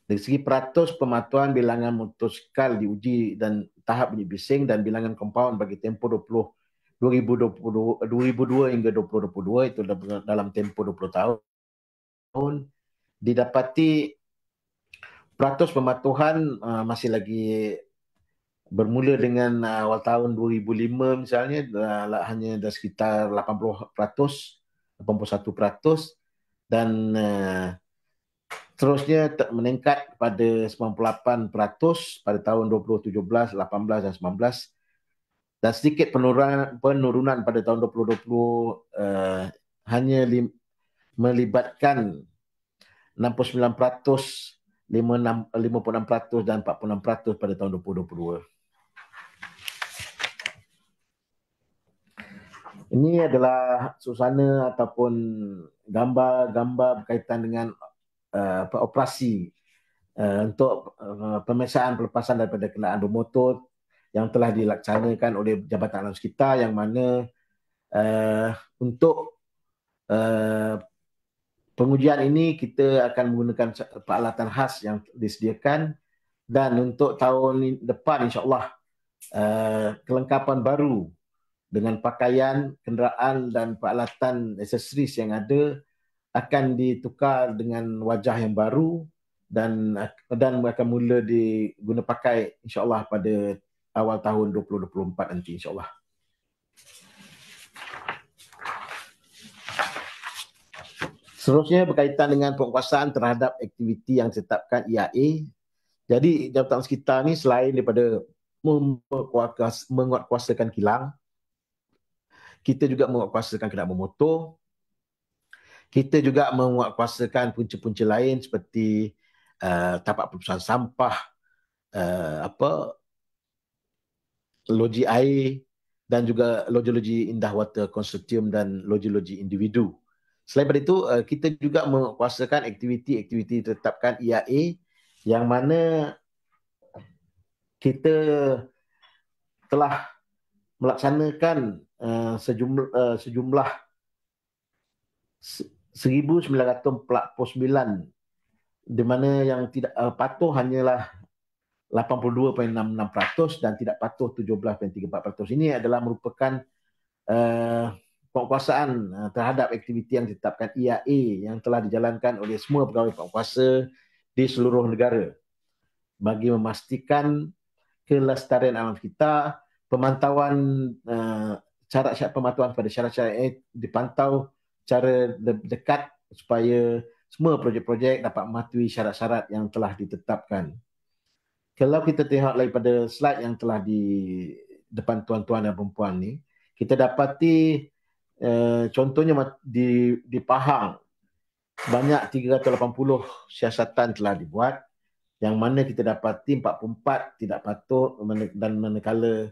Dari segi peratus pematuhan bilangan motosikal diuji dan tahap bunyi bising dan bilangan kompaun bagi tempoh 2002 hingga 2022, itu dalam tempoh 20 tahun, didapati peratus pematuhan masih lagi bermula dengan awal tahun 2005 misalnya, hanya sekitar 80%, 81%, dan terusnya meningkat pada 98% pada tahun 2017, 18 dan 19, dan sedikit penurunan pada tahun 2020 hanya melibatkan 69%, 56% dan 46% pada tahun 2022. Ini adalah suasana ataupun gambar-gambar berkaitan dengan operasi untuk pemeriksaan pelepasan daripada kenderaan bermotor yang telah dilaksanakan oleh Jabatan Alam Sekitar, yang mana untuk pengujian ini kita akan menggunakan peralatan khas yang disediakan, dan untuk tahun depan insya-Allah kelengkapan baru dengan pakaian, kenderaan dan peralatan aksesoris yang ada akan ditukar dengan wajah yang baru dan akan mula diguna pakai insya-Allah pada awal tahun 2024 nanti insya-Allah. Seterusnya berkaitan dengan penguasaan terhadap aktiviti yang ditetapkan EIA. Jadi Jabatan Sekitar ni selain daripada menguatkuasakan kilang, kita juga menguatkuasakan kenderaan bermotor. Kita juga menguatkuasakan punca-punca lain seperti tapak pelepasan sampah, loji air, dan juga loji-loji indah water konsortium dan loji-loji individu. Selain daripada itu, kita juga menguatkuasakan aktiviti-aktiviti ditetapkan EIA, yang mana kita telah melaksanakan sejumlah 1949, di mana yang tidak patuh hanyalah 82.66% dan tidak patuh 17.34%. Ini adalah merupakan penguasaan terhadap aktiviti yang ditetapkan EIA yang telah dijalankan oleh semua pegawai penguasa di seluruh negara bagi memastikan kelestarian alam sekitar. Pemantauan syarat-syarat pemantauan pada syarat-syarat dipantau secara dekat supaya semua projek-projek dapat mematuhi syarat-syarat yang telah ditetapkan. Kalau kita tengok daripada slide yang telah di depan tuan-tuan dan perempuan ni, kita dapati contohnya di Pahang sebanyak 380 siasatan telah dibuat, yang mana kita dapati 44 tidak patuh dan manakala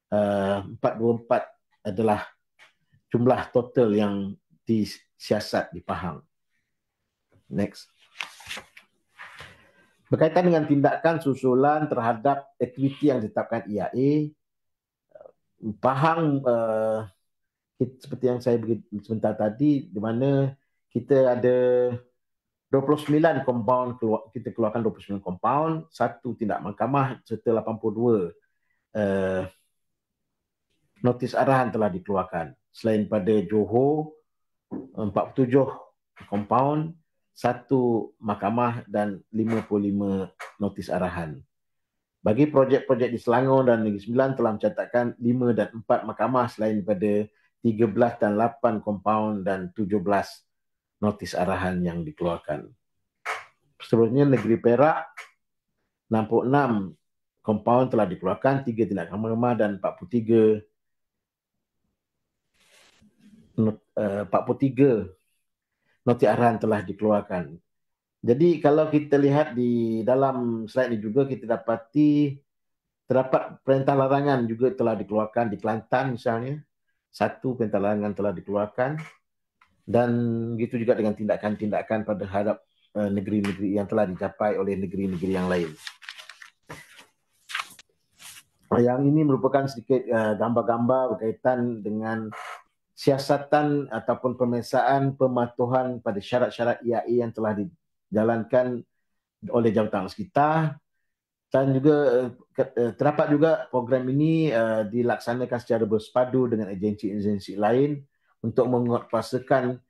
424 adalah jumlah total yang disiasat di Pahang. Next. Berkaitan dengan tindakan susulan terhadap aktiviti yang ditetapkan EIA, Pahang seperti yang saya beri sebentar tadi, di mana kita ada 29 kompaun, kita keluarkan 29 kompaun, 1 tindak mahkamah serta 82 notis arahan telah dikeluarkan. Selain pada Johor, 47 kompaun, 1 mahkamah dan 55 notis arahan. Bagi projek-projek di Selangor dan Negeri Sembilan telah mencatatkan 5 dan 4 mahkamah selain pada 13 dan 8 kompaun dan 17 notis arahan yang dikeluarkan. Seterusnya Negeri Perak, 66 kompaun telah dikeluarkan, 3 tindak mahkamah dan 43 notis arahan telah dikeluarkan. Jadi kalau kita lihat di dalam slide ini juga kita dapati terdapat perintah larangan juga telah dikeluarkan di Kelantan misalnya. 1 perintah larangan telah dikeluarkan, dan begitu juga dengan tindakan-tindakan pada hadap negeri-negeri yang telah dicapai oleh negeri-negeri yang lain. Yang ini merupakan sedikit gambar-gambar berkaitan dengan siasatan ataupun pemeriksaan pematuhan pada syarat-syarat EIA yang telah dijalankan oleh Jabatan Alam Sekitar, dan juga terdapat juga program ini dilaksanakan secara bersepadu dengan agensi-agensi lain untuk menguatkuasakan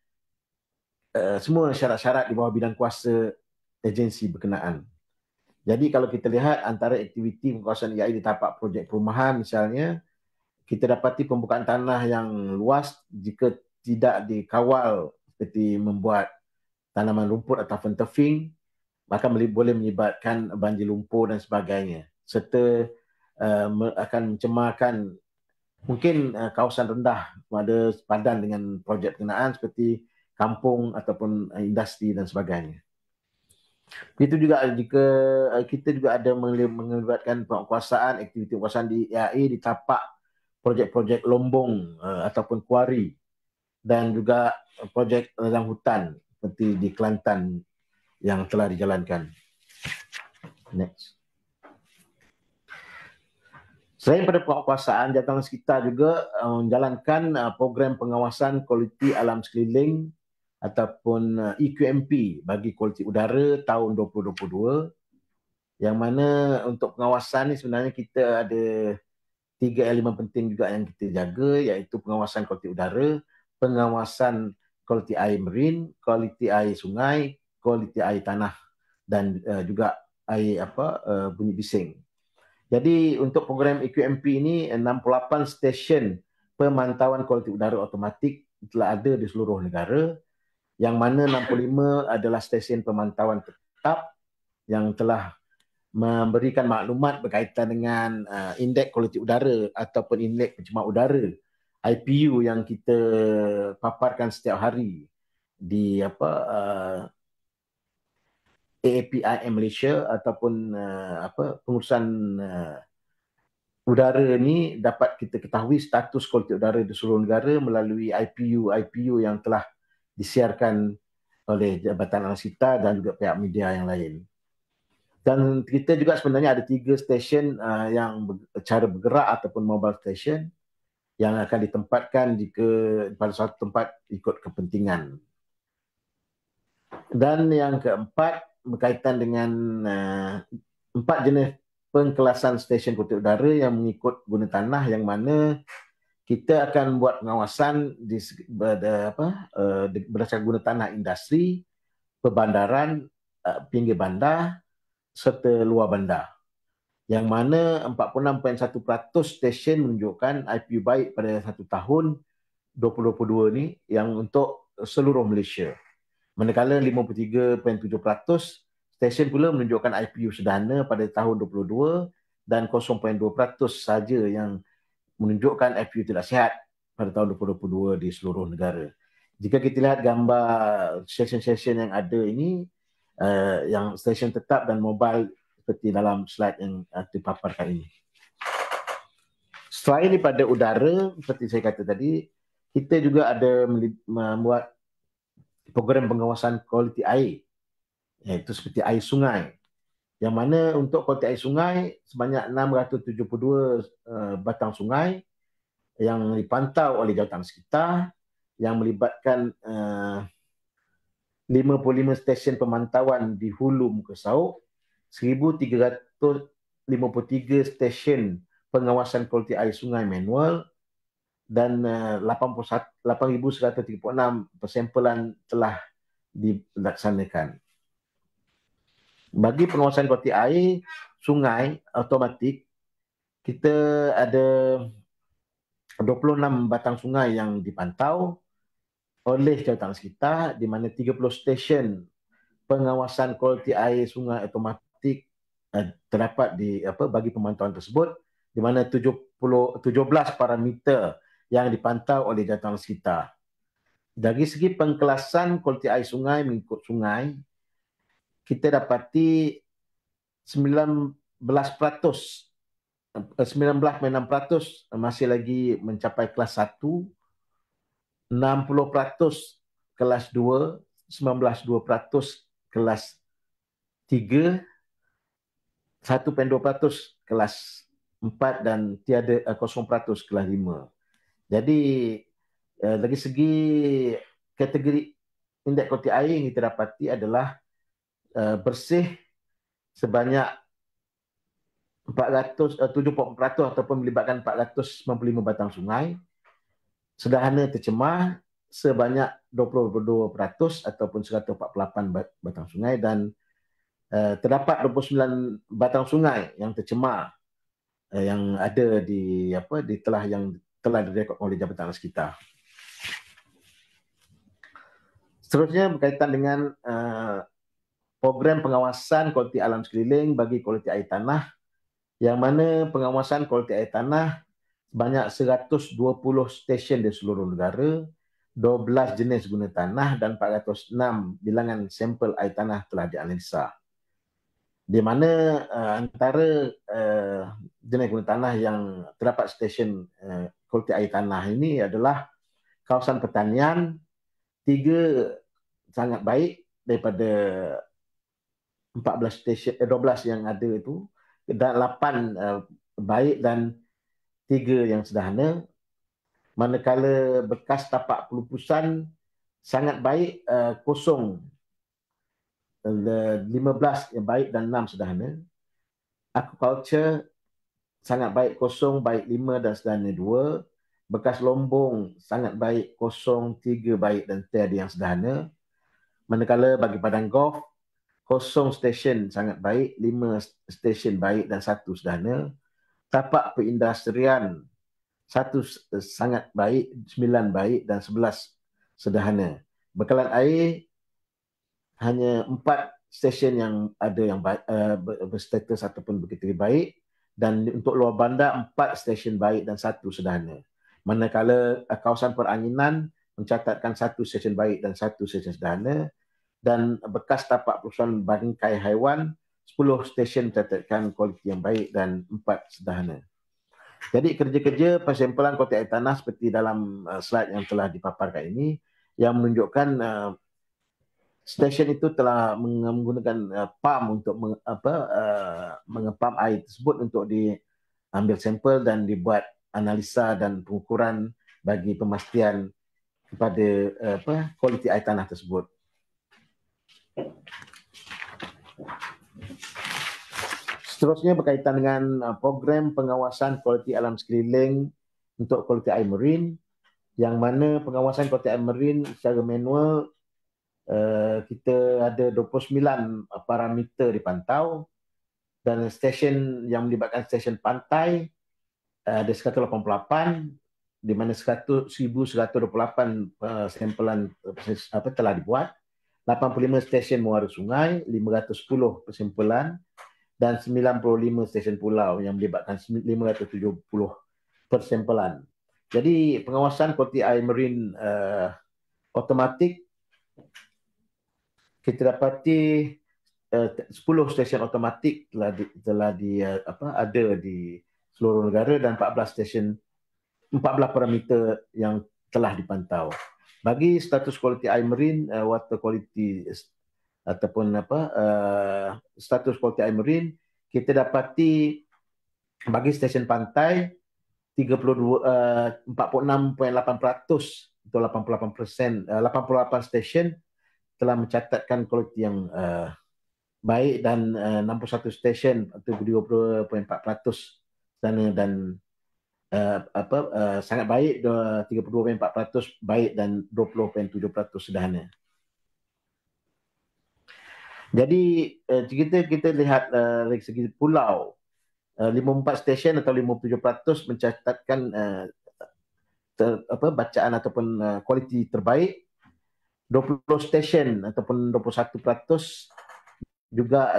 semua syarat-syarat di bawah bidang kuasa agensi berkenaan. Jadi kalau kita lihat antara aktiviti penguasaan EIA di tapak projek perumahan misalnya, kita dapati pembukaan tanah yang luas jika tidak dikawal seperti membuat tanaman rumput atau turfing, maka boleh menyebabkan banjir lumpur dan sebagainya, serta akan mencemarkan mungkin kawasan rendah ada padan dengan projek berkenaan seperti kampung ataupun industri dan sebagainya. Itu juga jika kita juga ada melibatkan penguasaan, aktiviti penguasaan di IAE di tapak projek-projek lombong ataupun kuari dan juga projek ladang hutan seperti di Kelantan yang telah dijalankan. Next. Selain pada penguasaan, jabatan sekitar juga menjalankan program pengawasan kualiti alam sekeliling ataupun EQMP bagi kualiti udara tahun 2022, yang mana untuk pengawasan ni sebenarnya kita ada 3 elemen penting juga yang kita jaga, iaitu pengawasan kualiti udara, pengawasan kualiti air marine, kualiti air sungai, kualiti air tanah dan juga air bunyi bising. Jadi untuk program EQMP ini 68 stesen pemantauan kualiti udara automatik telah ada di seluruh negara, yang mana 65 adalah stesen pemantauan tetap yang telah memberikan maklumat berkaitan dengan indeks kualiti udara ataupun indeks pencemar udara IPU yang kita paparkan setiap hari di AAPIM Malaysia ataupun pengurusan udara ni dapat kita ketahui status kualiti udara di seluruh negara melalui IPU yang telah disiarkan oleh Jabatan Alam dan juga pihak media yang lain. Dan kita juga sebenarnya ada 3 stesen yang cara bergerak ataupun mobile station yang akan ditempatkan pada suatu tempat ikut kepentingan. Dan yang keempat berkaitan dengan 4 jenis pengkelasan stesen kualiti udara yang mengikut guna tanah, yang mana kita akan buat pengawasan berdasarkan guna tanah industri, perbandaran, pinggir bandar serta luar bandar, yang mana 46.1% stesen menunjukkan IPU baik pada 1 tahun 2022 ni yang untuk seluruh Malaysia. Manakala 53.7% stesen pula menunjukkan IPU sederhana pada tahun 2022 dan 0.2% saja yang menunjukkan IPU tidak sihat pada tahun 2022 di seluruh negara. Jika kita lihat gambar stesen-stesen yang ada ini, yang stesen tetap dan mobile seperti dalam slide yang dipaparkan ini. Selain daripada udara, seperti saya kata tadi, kita juga ada membuat program pengawasan kualiti air, iaitu seperti air sungai, yang mana untuk kualiti air sungai sebanyak 672 batang sungai yang dipantau oleh jawatan sekitar, yang melibatkan 55 stesen pemantauan di hulu muka sauk, 1,353 stesen pengawasan kualiti air sungai manual, dan 8,136 persempelan telah dilaksanakan. Bagi pengawasan kualiti air sungai automatik, kita ada 26 batang sungai yang dipantau oleh jawatan sekitar, di mana 30 stesen pengawasan kualiti air sungai automatik terdapat bagi pemantauan tersebut, di mana 17 parameter yang dipantau oleh jawatan sekitar. Dari segi pengkelasan kualiti air sungai mengikut sungai, kita dapati 19,6% masih lagi mencapai kelas 1, 60% kelas 2, 19,2% kelas 3, 1.2% kelas 4 dan tiada 0% kelas 5. Jadi dari segi kategori indeks kualiti air yang kita dapati adalah bersih sebanyak 74% ataupun melibatkan 495 batang sungai, sederhana tercemar sebanyak 22% ataupun 148 batang sungai, dan terdapat 29 batang sungai yang tercemar yang ada yang telah direkod oleh Jabatan Sekitar. Seterusnya berkaitan dengan program pengawasan kualiti alam sekeliling bagi kualiti air tanah, yang mana pengawasan kualiti air tanah sebanyak 120 stesen di seluruh negara, 12 jenis guna tanah dan 406 bilangan sampel air tanah telah dianalisa. Di mana antara jenis guna tanah yang terdapat stesen kualiti air tanah ini adalah kawasan pertanian, 3 sangat baik daripada 12 yang ada itu, dan 8 baik dan 3 yang sederhana. Manakala bekas tapak pelupusan sangat baik, kosong, 15 yang baik dan 6 sederhana. Aquaculture sangat baik, kosong, baik 5 dan sederhana 2. Bekas lombong sangat baik, kosong, 3 baik dan tiada yang sederhana. Manakala bagi padang golf, kosong stesen sangat baik, 5 stesen baik dan 1 sederhana. Tapak perindustrian 1 sangat baik, 9 baik dan 11 sederhana. Bekalan air hanya 4 stesen yang ada yang berstatus ataupun berkategori baik, dan untuk luar bandar 4 stesen baik dan 1 sederhana. Manakala kawasan peranginan mencatatkan 1 stesen baik dan 1 stesen sederhana, dan bekas tapak perusahaan bangkai haiwan 10 stesen mencatatkan kualiti yang baik dan 4 sederhana. Jadi kerja-kerja pensampelan kualiti air tanah seperti dalam slide yang telah dipaparkan ini, yang menunjukkan stesen itu telah menggunakan pump untuk mengepam air tersebut untuk diambil sampel dan dibuat analisa dan pengukuran bagi pemastian kepada kualiti air tanah tersebut. Seterusnya berkaitan dengan program pengawasan kualiti alam sekeliling untuk kualiti air marine, yang mana pengawasan kualiti air marine secara manual kita ada 29 parameter dipantau, dan stesen yang melibatkan stesen pantai ada 188, di mana 1128 sampelan telah dibuat, 85 stesen muara sungai, 510 persimpulan, dan 95 stesen pulau yang melibatkan 570 persimpulan. Jadi pengawasan kualiti air marine automatik, kita dapati 10 stesen automatik telah ada di seluruh negara, dan 14 parameter yang telah dipantau. Bagi status kualiti air marine, water quality ataupun status kualiti air marine, kita dapati bagi stesen pantai 46.8% atau 88%, 88 stesen telah mencatatkan kualiti yang baik, dan 61 stesen atau 20.4% dan sangat baik, 32.4% baik dan 20.7% sederhana. Jadi kita lihat dari segi pulau, 54 stesen atau 57% mencatatkan bacaan ataupun kualiti terbaik, 20 stesen ataupun 21% juga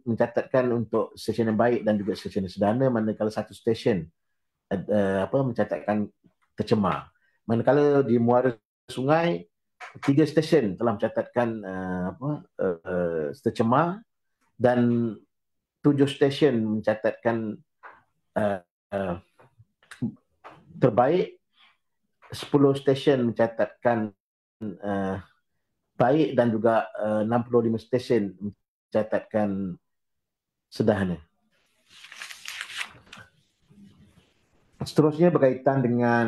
mencatatkan untuk stesen yang baik dan juga stesen yang sederhana, manakala 1 stesen mencatatkan tercemar. Manakala di muara sungai 3 stesen telah mencatatkan tercemar, dan 7 stesen mencatatkan terbaik, 10 stesen mencatatkan baik, dan juga 65 stesen mencatatkan sederhana. Seterusnya berkaitan dengan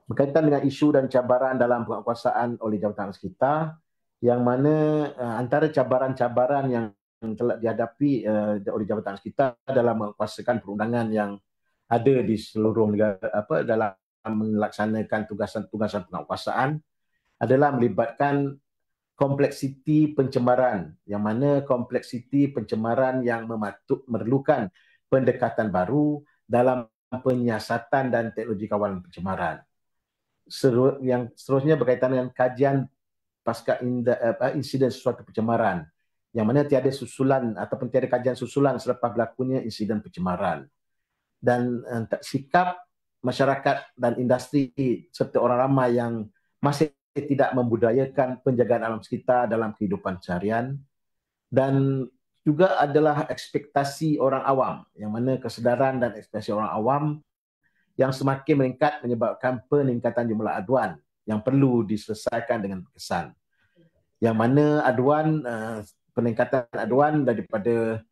berkaitan dengan isu dan cabaran dalam penguasaan oleh Jabatan Sekitar, yang mana antara cabaran-cabaran yang telah dihadapi oleh Jabatan Sekitar dalam menguasakan perundangan yang ada di seluruh negara dalam melaksanakan tugasan-tugasan penguasaan adalah melibatkan kompleksiti pencemaran, yang mana kompleksiti pencemaran yang memerlukan pendekatan baru dalam penyiasatan dan teknologi kawalan pencemaran. Yang seterusnya berkaitan dengan kajian pasca insiden sesuatu pencemaran, yang mana tiada susulan ataupun tiada kajian susulan selepas berlakunya insiden pencemaran. Dan sikap masyarakat dan industri serta orang ramai yang masih tidak membudayakan penjagaan alam sekitar dalam kehidupan seharian, dan juga adalah ekspektasi orang awam, yang mana kesedaran dan ekspektasi orang awam yang semakin meningkat menyebabkan peningkatan jumlah aduan yang perlu diselesaikan dengan berkesan. Yang mana aduan, peningkatan aduan daripada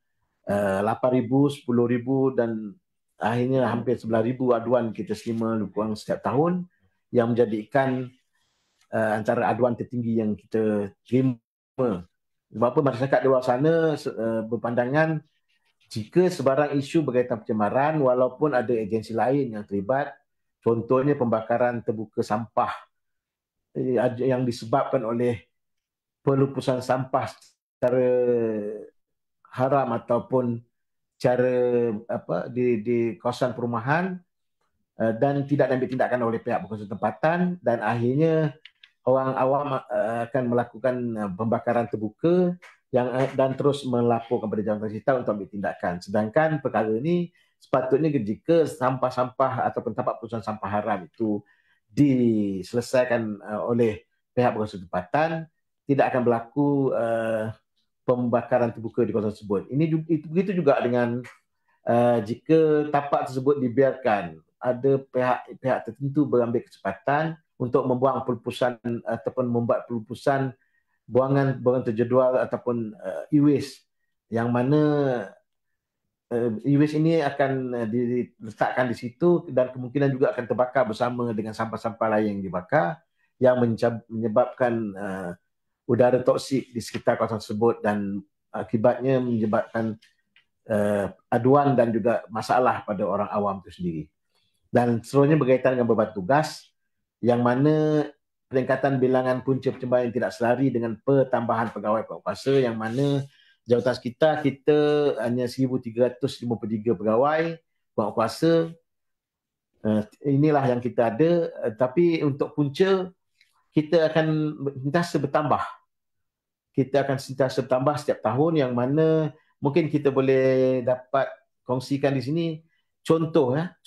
8,000, 10,000 dan akhirnya hampir 11,000 aduan kita terima lebih kurang setiap tahun, yang menjadikan antara aduan tertinggi yang kita terima. Sebab apa masyarakat di luar sana berpandangan jika sebarang isu berkaitan pencemaran, walaupun ada agensi lain yang terlibat, contohnya pembakaran terbuka sampah yang disebabkan oleh pelupusan sampah secara haram ataupun cara di kawasan perumahan dan tidak diambil tindakan oleh pihak berkuasa tempatan, dan akhirnya orang awam akan melakukan pembakaran terbuka dan terus melaporkan kepada jawatan sita untuk ambil tindakan. Sedangkan perkara ini sepatutnya jika sampah-sampah ataupun tempat pelupusan sampah haram itu diselesaikan oleh pihak berkuasa tempatan, tidak akan berlaku pembakaran terbuka di kawasan tersebut. Begitu juga dengan jika tapak tersebut dibiarkan, ada pihak tertentu berambil kecepatan untuk membuang pelupusan ataupun membuat pelupusan buangan terjadual ataupun e-waste, yang mana e-waste ini akan diletakkan di situ dan kemungkinan juga akan terbakar bersama dengan sampah-sampah lain yang dibakar, yang menyebabkan udara toksik di sekitar kawasan tersebut dan akibatnya menyebabkan aduan dan juga masalah pada orang awam itu sendiri. Dan seterusnya berkaitan dengan beban tugas, yang mana peningkatan bilangan punca pencemaran yang tidak selari dengan pertambahan pegawai penguasa, yang mana jawatan kita hanya 1,353 pegawai penguasa. Inilah yang kita ada, tapi untuk punca kita akan sentiasa bertambah. Kita akan sentiasa bertambah setiap tahun, yang mana mungkin kita boleh dapat kongsikan di sini contohnya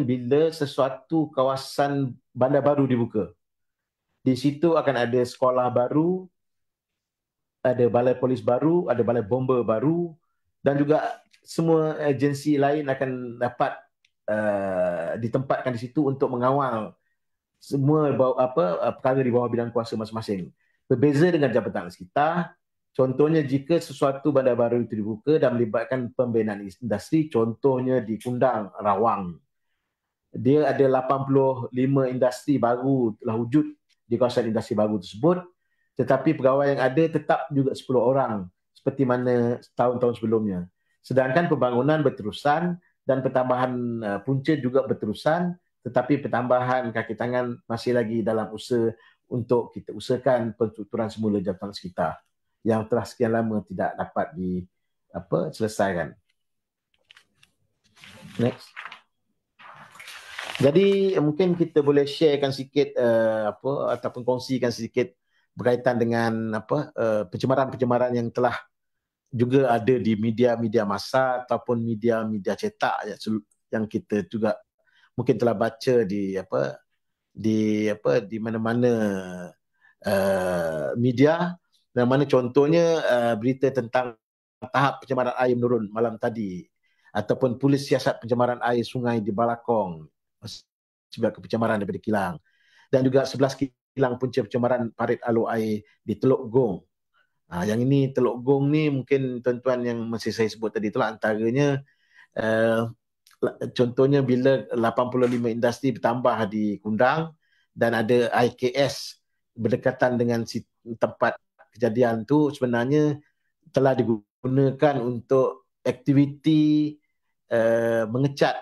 bila sesuatu kawasan bandar baru dibuka. Di situ akan ada sekolah baru, ada balai polis baru, ada balai bomba baru, dan juga semua agensi lain akan dapat ditempatkan di situ untuk mengawal semua perkara di bawah bidang kuasa masing-masing. Berbeza dengan Jabatan Alam Sekitar, contohnya jika sesuatu bandar baru itu dibuka dan melibatkan pembinaan industri, contohnya di Kundang, Rawang, dia ada 85 industri baru telah wujud di kawasan industri baru tersebut, tetapi pegawai yang ada tetap juga 10 orang seperti mana tahun-tahun sebelumnya. Sedangkan pembangunan berterusan dan pertambahan punca juga berterusan, tetapi pertambahan kaki tangan masih lagi dalam usaha untuk kita usahakan penstrukturan semula Jabatan Sekitar yang telah sekian lama tidak dapat selesaikan. Next. Jadi mungkin kita boleh sharekan sikit ataupun kongsikan sedikit berkaitan dengan pencemaran-pencemaran yang telah juga ada di media-media massa ataupun media-media cetak yang kita juga mungkin telah baca di mana-mana media, yang mana contohnya berita tentang tahap pencemaran air menurun malam tadi, ataupun polis siasat pencemaran air sungai di Balakong sebab pencemaran daripada kilang, dan juga 11 kilang punca pencemaran parit alur air di Teluk Gong. Yang ini Teluk Gong ni mungkin tuan-tuan yang masih saya sebut tadi itulah antaranya. Contohnya bila 85 industri bertambah di Kundang dan ada IKS berdekatan dengan tempat kejadian tu, sebenarnya telah digunakan untuk aktiviti mengecat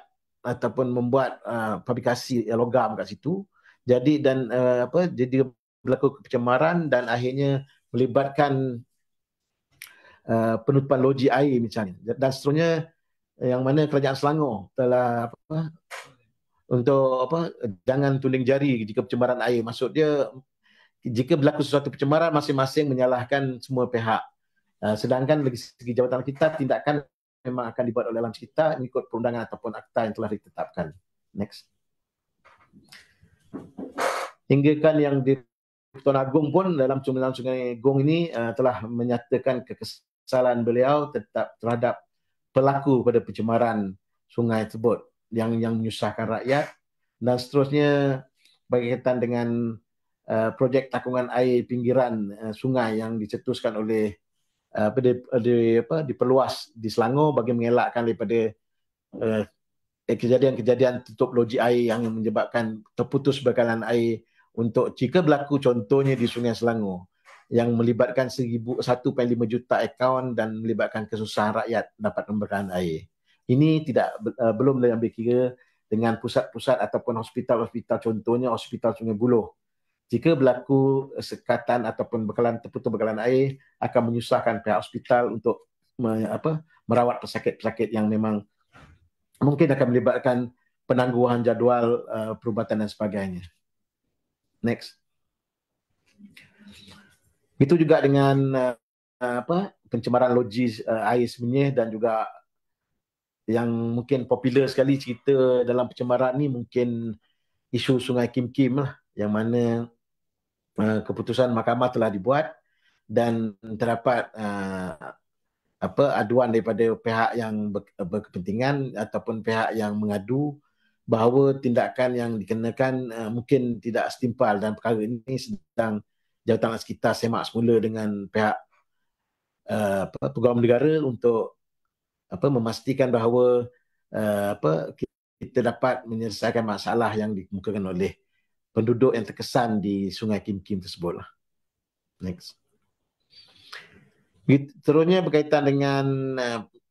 ataupun membuat fabrikasi logam kat situ. Jadi jadi berlaku pencemaran dan akhirnya melibatkan penutupan loji air misalnya, dan seterusnya, yang mana kerajaan Selangor telah untuk jangan tuling jari jika pencemaran air. Maksud dia jika berlaku sesuatu pencemaran, masing-masing menyalahkan semua pihak. Sedangkan dari segi jabatan kita, tindakan memang akan dibuat oleh alam sekitar mengikut perundangan ataupun akta yang telah ditetapkan. Next. Hingga kan yang di Tuan Agong pun dalam Cemilan Sungai Gong ini telah menyatakan kekesalan beliau tetap terhadap pelaku pada pencemaran sungai tersebut yang menyusahkan rakyat, dan seterusnya berkaitan dengan projek takungan air pinggiran sungai yang dicetuskan oleh diperluas di Selangor bagi mengelakkan daripada kejadian-kejadian tutup loji air yang menyebabkan terputus bekalan air untuk jika berlaku contohnya di Sungai Selangor yang melibatkan 1.5 juta akaun dan melibatkan kesusahan rakyat dapat pembekalan air. Ini belum diambil kira dengan pusat-pusat ataupun hospital-hospital, contohnya Hospital Sungai Buloh. Jika berlaku sekatan ataupun terputus bekalan air, akan menyusahkan pihak hospital untuk merawat pesakit-pesakit yang memang mungkin akan melibatkan penangguhan jadual perubatan dan sebagainya. Next. Itu juga dengan pencemaran loji air sebenarnya, dan juga yang mungkin popular sekali cerita dalam pencemaran ni mungkin isu Sungai Kim Kim lah, yang mana keputusan mahkamah telah dibuat dan terdapat aduan daripada pihak yang berkepentingan ataupun pihak yang mengadu bahawa tindakan yang dikenakan mungkin tidak setimpal, dan perkara ini sedang Jabatan Sekitar semak semula dengan pihak Pegawai Negara untuk memastikan bahawa kita dapat menyelesaikan masalah yang dikemukakan oleh penduduk yang terkesan di Sungai Kim Kim tersebut. Next. Seterusnya berkaitan dengan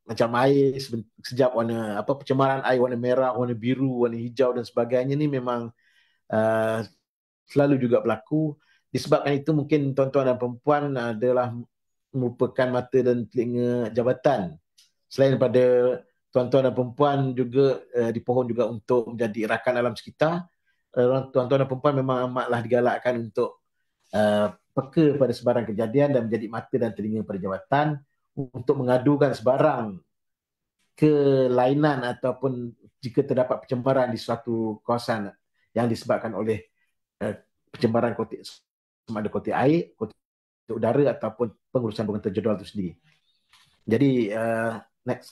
macam air sejak warna pencemaran air warna merah, warna biru, warna hijau dan sebagainya ni memang selalu juga berlaku. Disebabkan itu mungkin tuan-tuan dan perempuan adalah merupakan mata dan telinga jabatan. Selain daripada tuan-tuan dan perempuan juga dipohon juga untuk menjadi rakan alam sekitar. Tuan-tuan dan perempuan memang amatlah digalakkan untuk peka pada sebarang kejadian dan menjadi mata dan telinga pada jabatan untuk mengadukan sebarang kelainan ataupun jika terdapat pencemaran di suatu kawasan yang disebabkan oleh pencemaran sama ada kotak air, kotak udara ataupun pengurusan pengurusan jadual itu sendiri. Jadi next.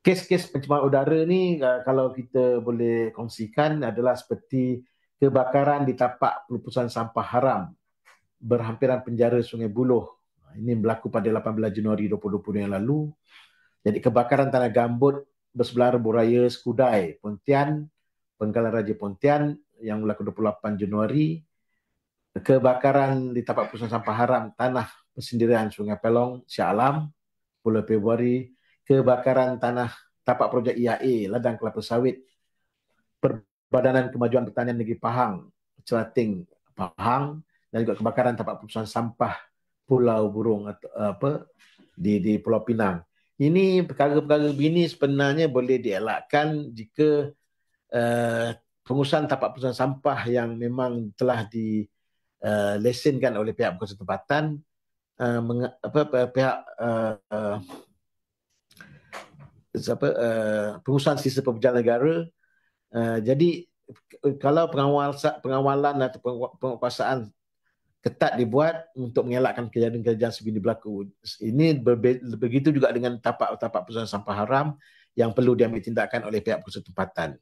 Kes-kes pencemaran udara ni kalau kita boleh kongsikan adalah seperti kebakaran di tapak pelupusan sampah haram berhampiran penjara Sungai Buloh. Ini berlaku pada 18 Januari 2020 yang lalu. Jadi kebakaran tanah gambut bersebelah Reburaya Skudai, Pontian, Penggalan Raja Pontian yang berlaku 28 Januari. Kebakaran di tapak pelupusan sampah haram tanah persendirian Sungai Pelong, Shah Alam, 10 Februari. Kebakaran tanah tapak projek IAA, Ladang Kelapa Sawit, Perbadanan Kemajuan Pertanian Negeri Pahang, Celating, Pahang, dan juga kebakaran tapak pelupusan sampah Pulau Burung di Pulau Pinang. Ini perkara-perkara begini sebenarnya boleh dielakkan jika pengurusan tapak pelupusan sampah yang memang telah dilesenkan oleh pihak berkuasa tempatan, pihak pengurusan sisa pekerjaan negara. Jadi kalau pengawalan atau penguasaan ketat dibuat untuk mengelakkan kejadian-kejadian sebegini berlaku. Ini begitu juga dengan tapak perusahaan sampah haram yang perlu diambil tindakan oleh pihak berkuasa tempatan.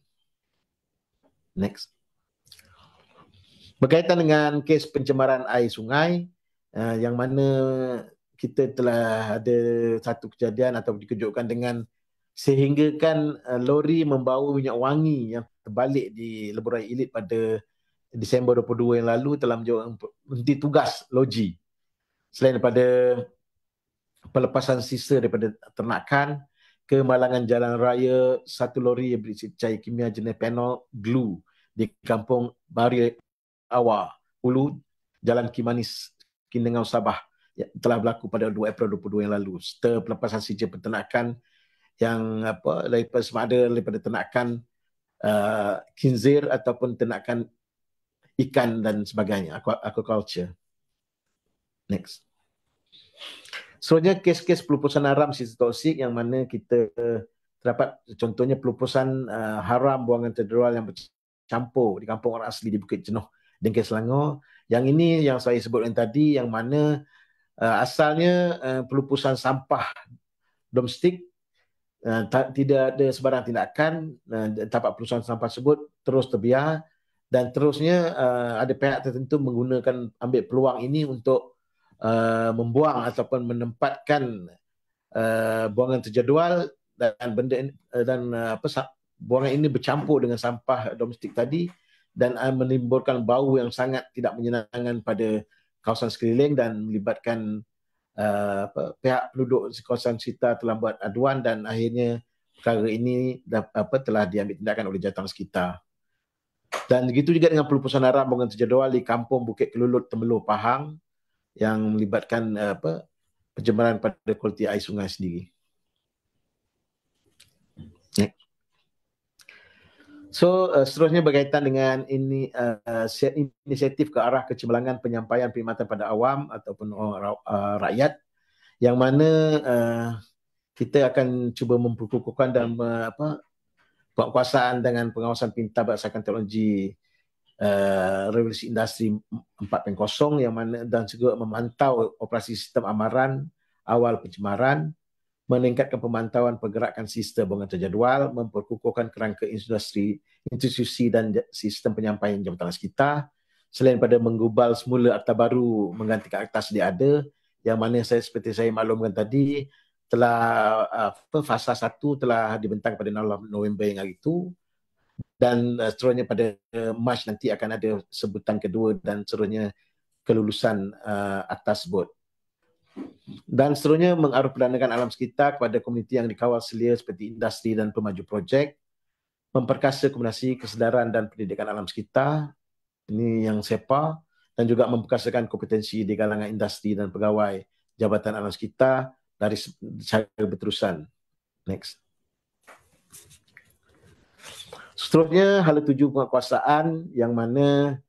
Next. Berkaitan dengan kes pencemaran air sungai, yang mana kita telah ada satu kejadian atau dikejutkan dengan sehinggakan lori membawa minyak wangi yang terbalik di Lebuh Raya Ilit pada Disember 22 yang lalu telah berhenti tugas loji. Selain daripada pelepasan sisa daripada ternakan, kemalangan jalan raya, satu lori yang berisi cair kimia jenis penol glue di Kampung Bari Awar, Ulu, Jalan Kimanis, Kinengau, Sabah telah berlaku pada 2 April 2022 yang lalu. Serta pelepasan sisa peternakan yang daripada ternakan khinzir ataupun ternakan ikan dan sebagainya, aquaculture. Next. Seterusnya kes-kes pelupusan haram sisa toksik yang mana kita terdapat contohnya pelupusan haram buangan terderual yang bercampur di kampung orang asli di Bukit Jenuh, Dengkei Selangor. Yang ini yang saya sebutkan tadi yang mana asalnya pelupusan sampah domestik tidak ada sebarang tindakan, tapak pelupusan sampah tersebut terus terbiar dan terusnya ada pihak tertentu menggunakan ambil peluang ini untuk membuang ataupun menempatkan buangan terjadual dan benda buangan ini bercampur dengan sampah domestik tadi dan menimbulkan bau yang sangat tidak menyenangkan pada kawasan sekeliling dan melibatkan pihak penduduk di kawasan sekitar telah buat aduan dan akhirnya perkara ini telah diambil tindakan oleh jawatan sekitar. Dan begitu juga dengan pelupusan haram buangan terjadual di kampung Bukit Kelulut, Temelur, Pahang yang melibatkan pencemaran pada kualiti air sungai sendiri. So seterusnya berkaitan dengan ini inisiatif ke arah kecemerlangan penyampaian perkhidmatan pada awam ataupun rakyat yang mana kita akan cuba memperkukuhkan dan penguasaan dengan pengawasan pintar berdasarkan teknologi revolusi industri 4.0 yang mana dan juga memantau operasi sistem amaran awal pencemaran, meningkatkan pemantauan pergerakan sistem buangan terjadual, memperkukuhkan kerangka institusi dan sistem penyampaian jabatan sekitar, selain pada menggubal semula akta baru menggantikan akta sedia ada, yang mana seperti saya maklumkan tadi, telah fasa 1 telah dibentang pada 6 November yang hari itu, dan seterusnya pada Mac nanti akan ada sebutan kedua dan seterusnya kelulusan akta tersebut. Dan seterusnya mengaruhperdanakan alam sekitar kepada komuniti yang dikawal selia seperti industri dan pemaju projek, memperkasa kombinasi kesedaran dan pendidikan alam sekitar, ini yang SEPA, dan juga memperkasakan kompetensi di kalangan industri dan pegawai Jabatan Alam Sekitar dari secara berterusan. Next. Seterusnya, hala tuju penguasaan yang mana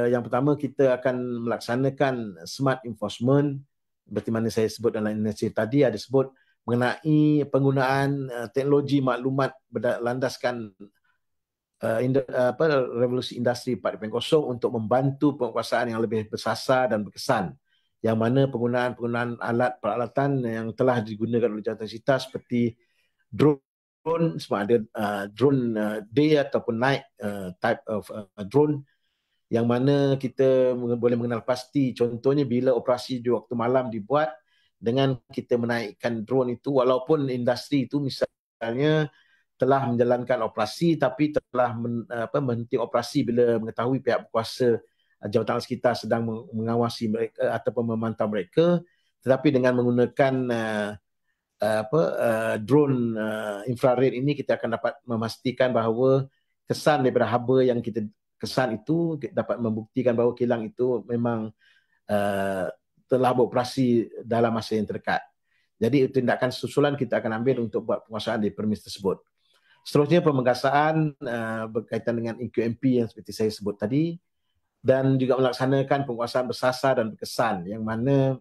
yang pertama kita akan melaksanakan smart enforcement seperti mana saya sebut dalam inisiatif tadi, ada sebut mengenai penggunaan teknologi maklumat berlandaskan revolusi industri 4.0 untuk membantu penguasaan yang lebih bersasar dan berkesan, yang mana penggunaan alat peralatan yang telah digunakan oleh jawatan sekitar seperti drone, sama ada drone day ataupun night type of drone, yang mana kita boleh mengenal pasti contohnya bila operasi di waktu malam dibuat dengan kita menaikkan drone itu, walaupun industri itu misalnya telah menjalankan operasi tapi telah menghenti operasi bila mengetahui pihak berkuasa jawatan sekitar sedang mengawasi mereka ataupun memantau mereka, tetapi dengan menggunakan drone infrared ini kita akan dapat memastikan bahawa kesan daripada haba yang kita kesan itu dapat membuktikan bahawa kilang itu memang telah beroperasi dalam masa yang terdekat. Jadi tindakan susulan kita akan ambil untuk buat penguasaan di premis tersebut. Seterusnya pemegasaan berkaitan dengan EQMP yang seperti saya sebut tadi, dan juga melaksanakan penguasaan bersasar dan berkesan yang mana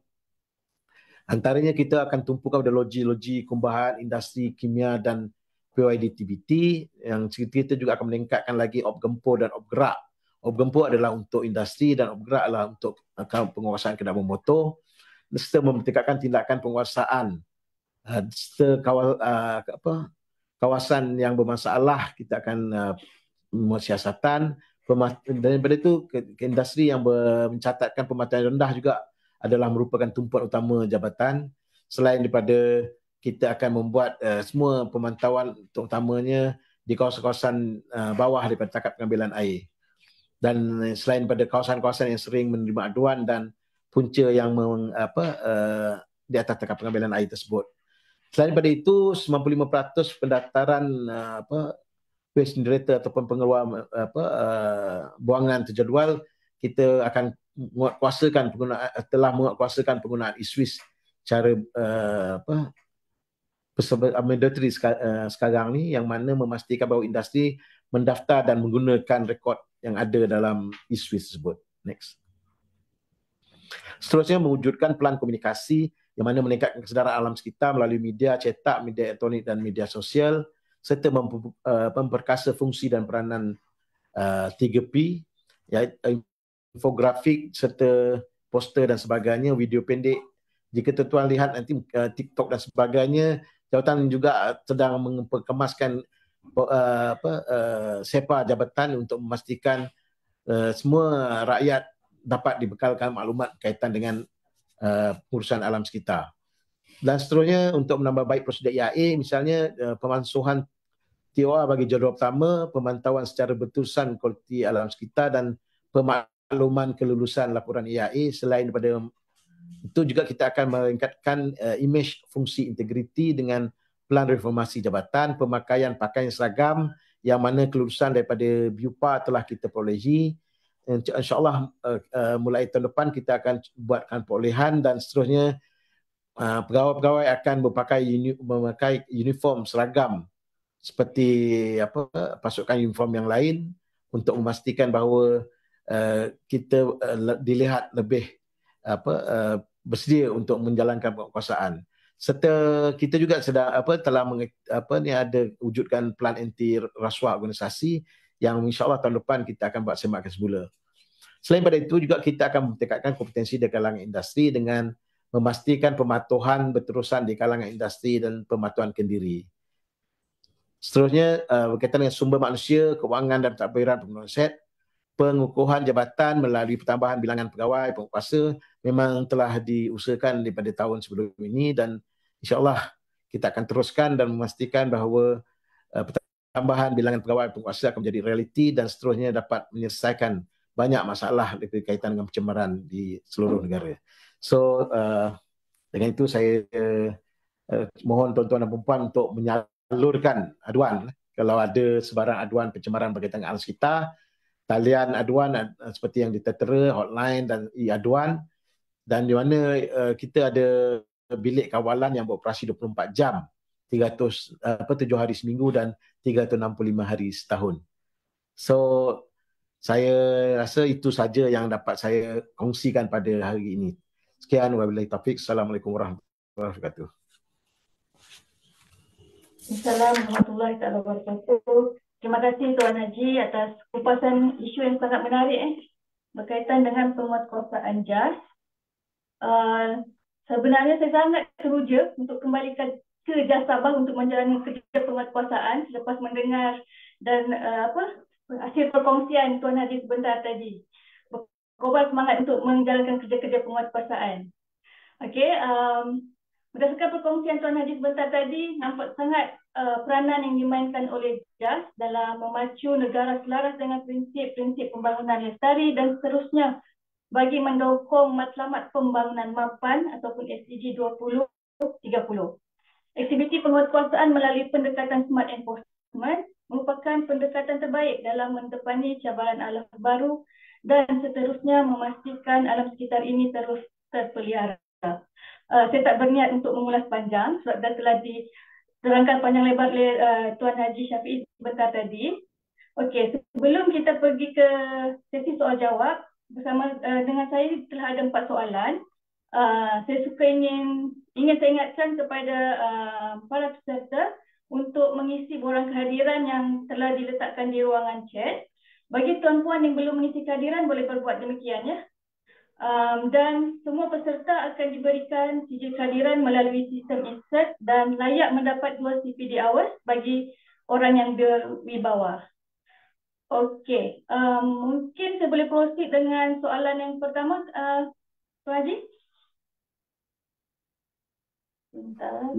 antaranya kita akan tumpukan pada loji-loji kumbahan, industri, kimia dan PYDTBT, yang kita juga akan meningkatkan lagi op gempur dan op gerak. Op gempur adalah untuk industri dan op gerak adalah untuk penguasaan kendaraan bermotor, serta mempertingkatkan tindakan penguasaan kawasan yang bermasalah. Kita akan membuat siasatan. Daripada itu, ke industri yang mencatatkan pematuhan rendah juga adalah merupakan tumpuan utama jabatan. Selain daripada kita akan membuat semua pemantauan terutamanya di kawasan-kawasan bawah daripada takat pengambilan air. Dan selain pada kawasan-kawasan yang sering menerima aduan dan punca yang di atas takat pengambilan air tersebut. Selain daripada itu, 95% pendaftaran waste incinerator ataupun pengeluar buangan terjadual kita akan telah menguatkuasakan penggunaan e-Swiss cara mandatory sekarang ni, yang mana memastikan bahawa industri mendaftar dan menggunakan rekod yang ada dalam e-Swiss tersebut. Next. Seterusnya mewujudkan pelan komunikasi yang mana meningkatkan kesedaran alam sekitar melalui media cetak, media elektronik dan media sosial, serta memperkasa fungsi dan peranan 3P, iaitu infografik serta poster dan sebagainya, video pendek. Jika tuan lihat nanti TikTok dan sebagainya, jawatan juga sedang memperkemaskan SEPA jabatan untuk memastikan semua rakyat dapat dibekalkan maklumat kaitan dengan pengurusan alam sekitar. Dan seterusnya, untuk menambah baik prosedur EIA, misalnya pemansuhan TOR bagi jadual pertama, pemantauan secara berterusan kualiti alam sekitar dan pemakluman kelulusan laporan EIA. Selain daripada itu juga kita akan meningkatkan imej fungsi integriti dengan pelan reformasi jabatan, pemakaian pakaian seragam yang mana kelulusan daripada BUPA telah kita perolehi. InsyaAllah mulai tahun depan kita akan buatkan perolehan dan seterusnya pegawai-pegawai akan memakai uniform seragam seperti pasukan uniform yang lain untuk memastikan bahawa kita dilihat lebih bersedia untuk menjalankan penguasaan. Serta kita juga sedang ada wujudkan plan anti rasuah organisasi yang insya-Allah tahun depan kita akan buat semakan semula. Selain pada itu juga kita akan meningkatkan kompetensi di kalangan industri dengan memastikan pematuhan berterusan di kalangan industri dan pematuhan kendiri. Seterusnya berkaitan dengan sumber manusia, kewangan dan pentadbiran penggunaan aset, pengukuhan jabatan melalui pertambahan bilangan pegawai penguasa memang telah diusahakan daripada tahun sebelum ini dan insya-Allah kita akan teruskan dan memastikan bahawa pertambahan bilangan pegawai penguasa akan menjadi realiti dan seterusnya dapat menyelesaikan banyak masalah berkaitan dengan pencemaran di seluruh negara. So dengan itu saya mohon tuan-tuan dan puan untuk menyalurkan aduan kalau ada sebarang aduan pencemaran berkaitan dengan alam sekitar. Talian aduan seperti yang ditera, hotline dan e-aduan, dan di mana kita ada bilik kawalan yang beroperasi 24 jam, 7 hari seminggu dan 365 hari setahun. So saya rasa itu saja yang dapat saya kongsikan pada hari ini. Sekian, wabillahi taufiq. Assalamualaikum warahmatullahi wabarakatuh. Assalamualaikum warahmatullahi wabarakatuh. Terima kasih Tuan Haji atas kupasan isu yang sangat menarik berkaitan dengan penguatkuasaan JAS. Sebenarnya saya sangat teruja untuk kembalikan ke JAS Sabah untuk menjalani kerja penguatkuasaan selepas mendengar dan hasil perkongsian Tuan Haji sebentar tadi. Berkobar semangat untuk menjalankan kerja-kerja penguatkuasaan. Okey, berdasarkan perkongsian Tuan Haji sebentar tadi, nampak sangat peranan yang dimainkan oleh JAS dalam memacu negara selaras dengan prinsip-prinsip pembangunan lestari dan seterusnya bagi mendukung matlamat pembangunan mapan ataupun SDG 2030. Aktiviti penguatkuasaan melalui pendekatan smart enforcement merupakan pendekatan terbaik dalam mendepani cabaran alam baru dan seterusnya memastikan alam sekitar ini terus terpelihara. Saya tak berniat untuk mengulas panjang sebab dah telah diterangkan panjang lebar oleh Tuan Haji Syafiee sebentar tadi. Okey, sebelum kita pergi ke sesi soal jawab bersama dengan saya telah ada 4 soalan. Saya suka ingin saya ingatkan kepada para peserta untuk mengisi borang kehadiran yang telah diletakkan di ruangan chat. Bagi tuan-puan yang belum mengisi kehadiran boleh berbuat demikian ya. Dan semua peserta akan diberikan sijil kehadiran melalui sistem insert dan layak mendapat 2 CPD hours bagi orang yang berwibawa. Okey, mungkin saya boleh proceed dengan soalan yang pertama, Tuan Haji. Bentar.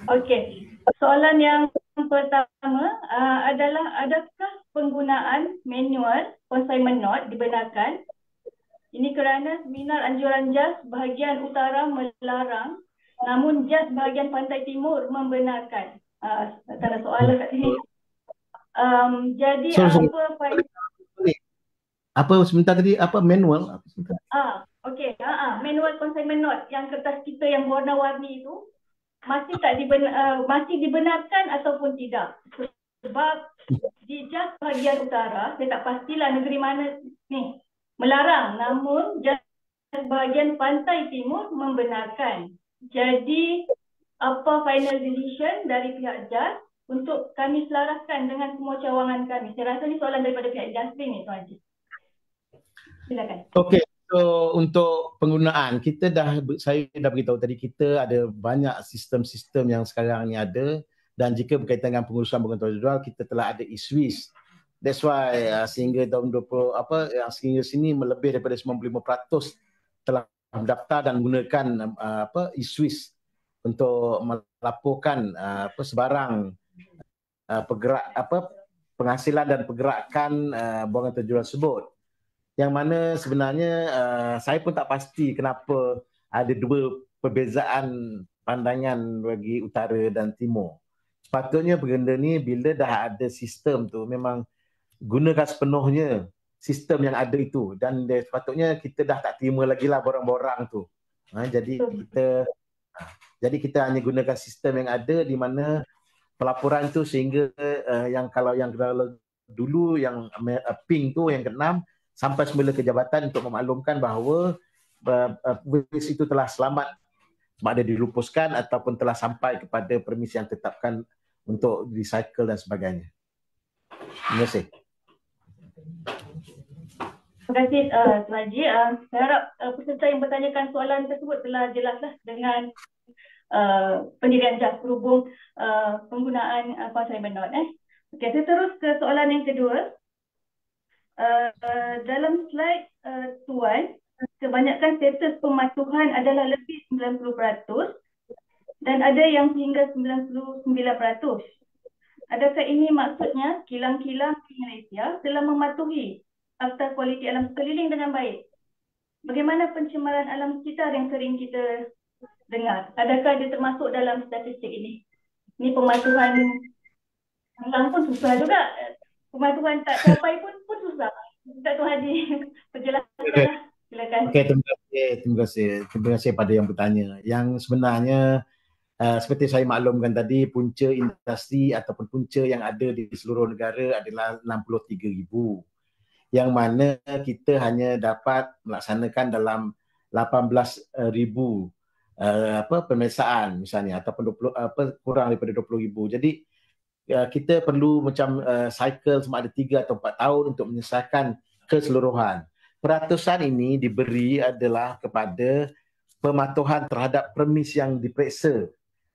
Okey, soalan yang pertama adalah adakah penggunaan manual consignment note dibenarkan? Ini kerana seminar anjuran JAS bahagian utara melarang, namun JAS bahagian pantai timur membenarkan. Tak ada soalan kat sini. Jadi apa Apa sebentar tadi, apa manual? Okey, manual consignment note yang kertas kita yang warna-warni itu masih dibenarkan ataupun tidak. Sebab di JAS bahagian utara, saya tak pastilah negeri mana ni melarang, namun JAS bahagian pantai timur membenarkan. Jadi apa final decision dari pihak JAS untuk kami selaraskan dengan semua cawangan kami. Saya rasa ni soalan daripada pihak industri ni, Tuan Haji. Silakan. Okey, so untuk penggunaan saya dah beritahu tadi, kita ada banyak sistem-sistem yang sekarang ni ada, dan jika berkaitan dengan pengurusan bangunan jual, kita telah ada e-Swiss. That's why sehingga tahun 20 sehingga sini lebih daripada 95% telah mendaftar dan menggunakan e-Swiss untuk melaporkan sebarang penghasilan dan pergerakan bangunan terjual tersebut. Yang mana sebenarnya saya pun tak pasti kenapa ada dua perbezaan pandangan bagi utara dan timur. Sepatutnya benda ni bila dah ada sistem tu memang gunakan sepenuhnya sistem yang ada itu, dan sepatutnya kita dah tak terima lagi lah borang-borang tu. Jadi kita hanya gunakan sistem yang ada, di mana pelaporan tu sehingga kalau dulu yang pink tu yang ke-6 sampai semula ke jabatan untuk memaklumkan bahawa waste itu telah selamat sama ada dilupuskan ataupun telah sampai kepada permisi yang ditetapkan untuk recycle dan sebagainya. Terima kasih. Terima kasih Tuan Haji. Saya harap peserta yang bertanyakan soalan tersebut telah jelaslah dengan pendirian JAS berhubung penggunaan consignment note. Okey, saya terus ke soalan yang kedua. Dalam slide Tuan, kebanyakan status pematuhan adalah lebih 90% dan ada yang hingga 99%. Adakah ini maksudnya kilang-kilang di Malaysia telah mematuhi Akta Kualiti Alam Sekeliling dengan baik? Bagaimana pencemaran alam sekitar yang sering kita dengar? Adakah dia termasuk dalam statistik ini? Ini pematuhan kilang pun susah juga. Pematuhan tak capai pun susah. Tak Tuan Haji, penjelasanlah. Silakan. Okey, terima kasih pada yang bertanya. Yang sebenarnya seperti saya maklumkan tadi, punca industri ataupun punca yang ada di seluruh negara adalah 63,000. Yang mana kita hanya dapat melaksanakan dalam 18,000 pemeriksaan misalnya, ataupun kurang daripada 20,000. Jadi kita perlu macam cycle sama ada 3 atau 4 tahun untuk menyelesaikan keseluruhan. Peratusan ini diberi adalah kepada pematuhan terhadap premis yang diperiksa.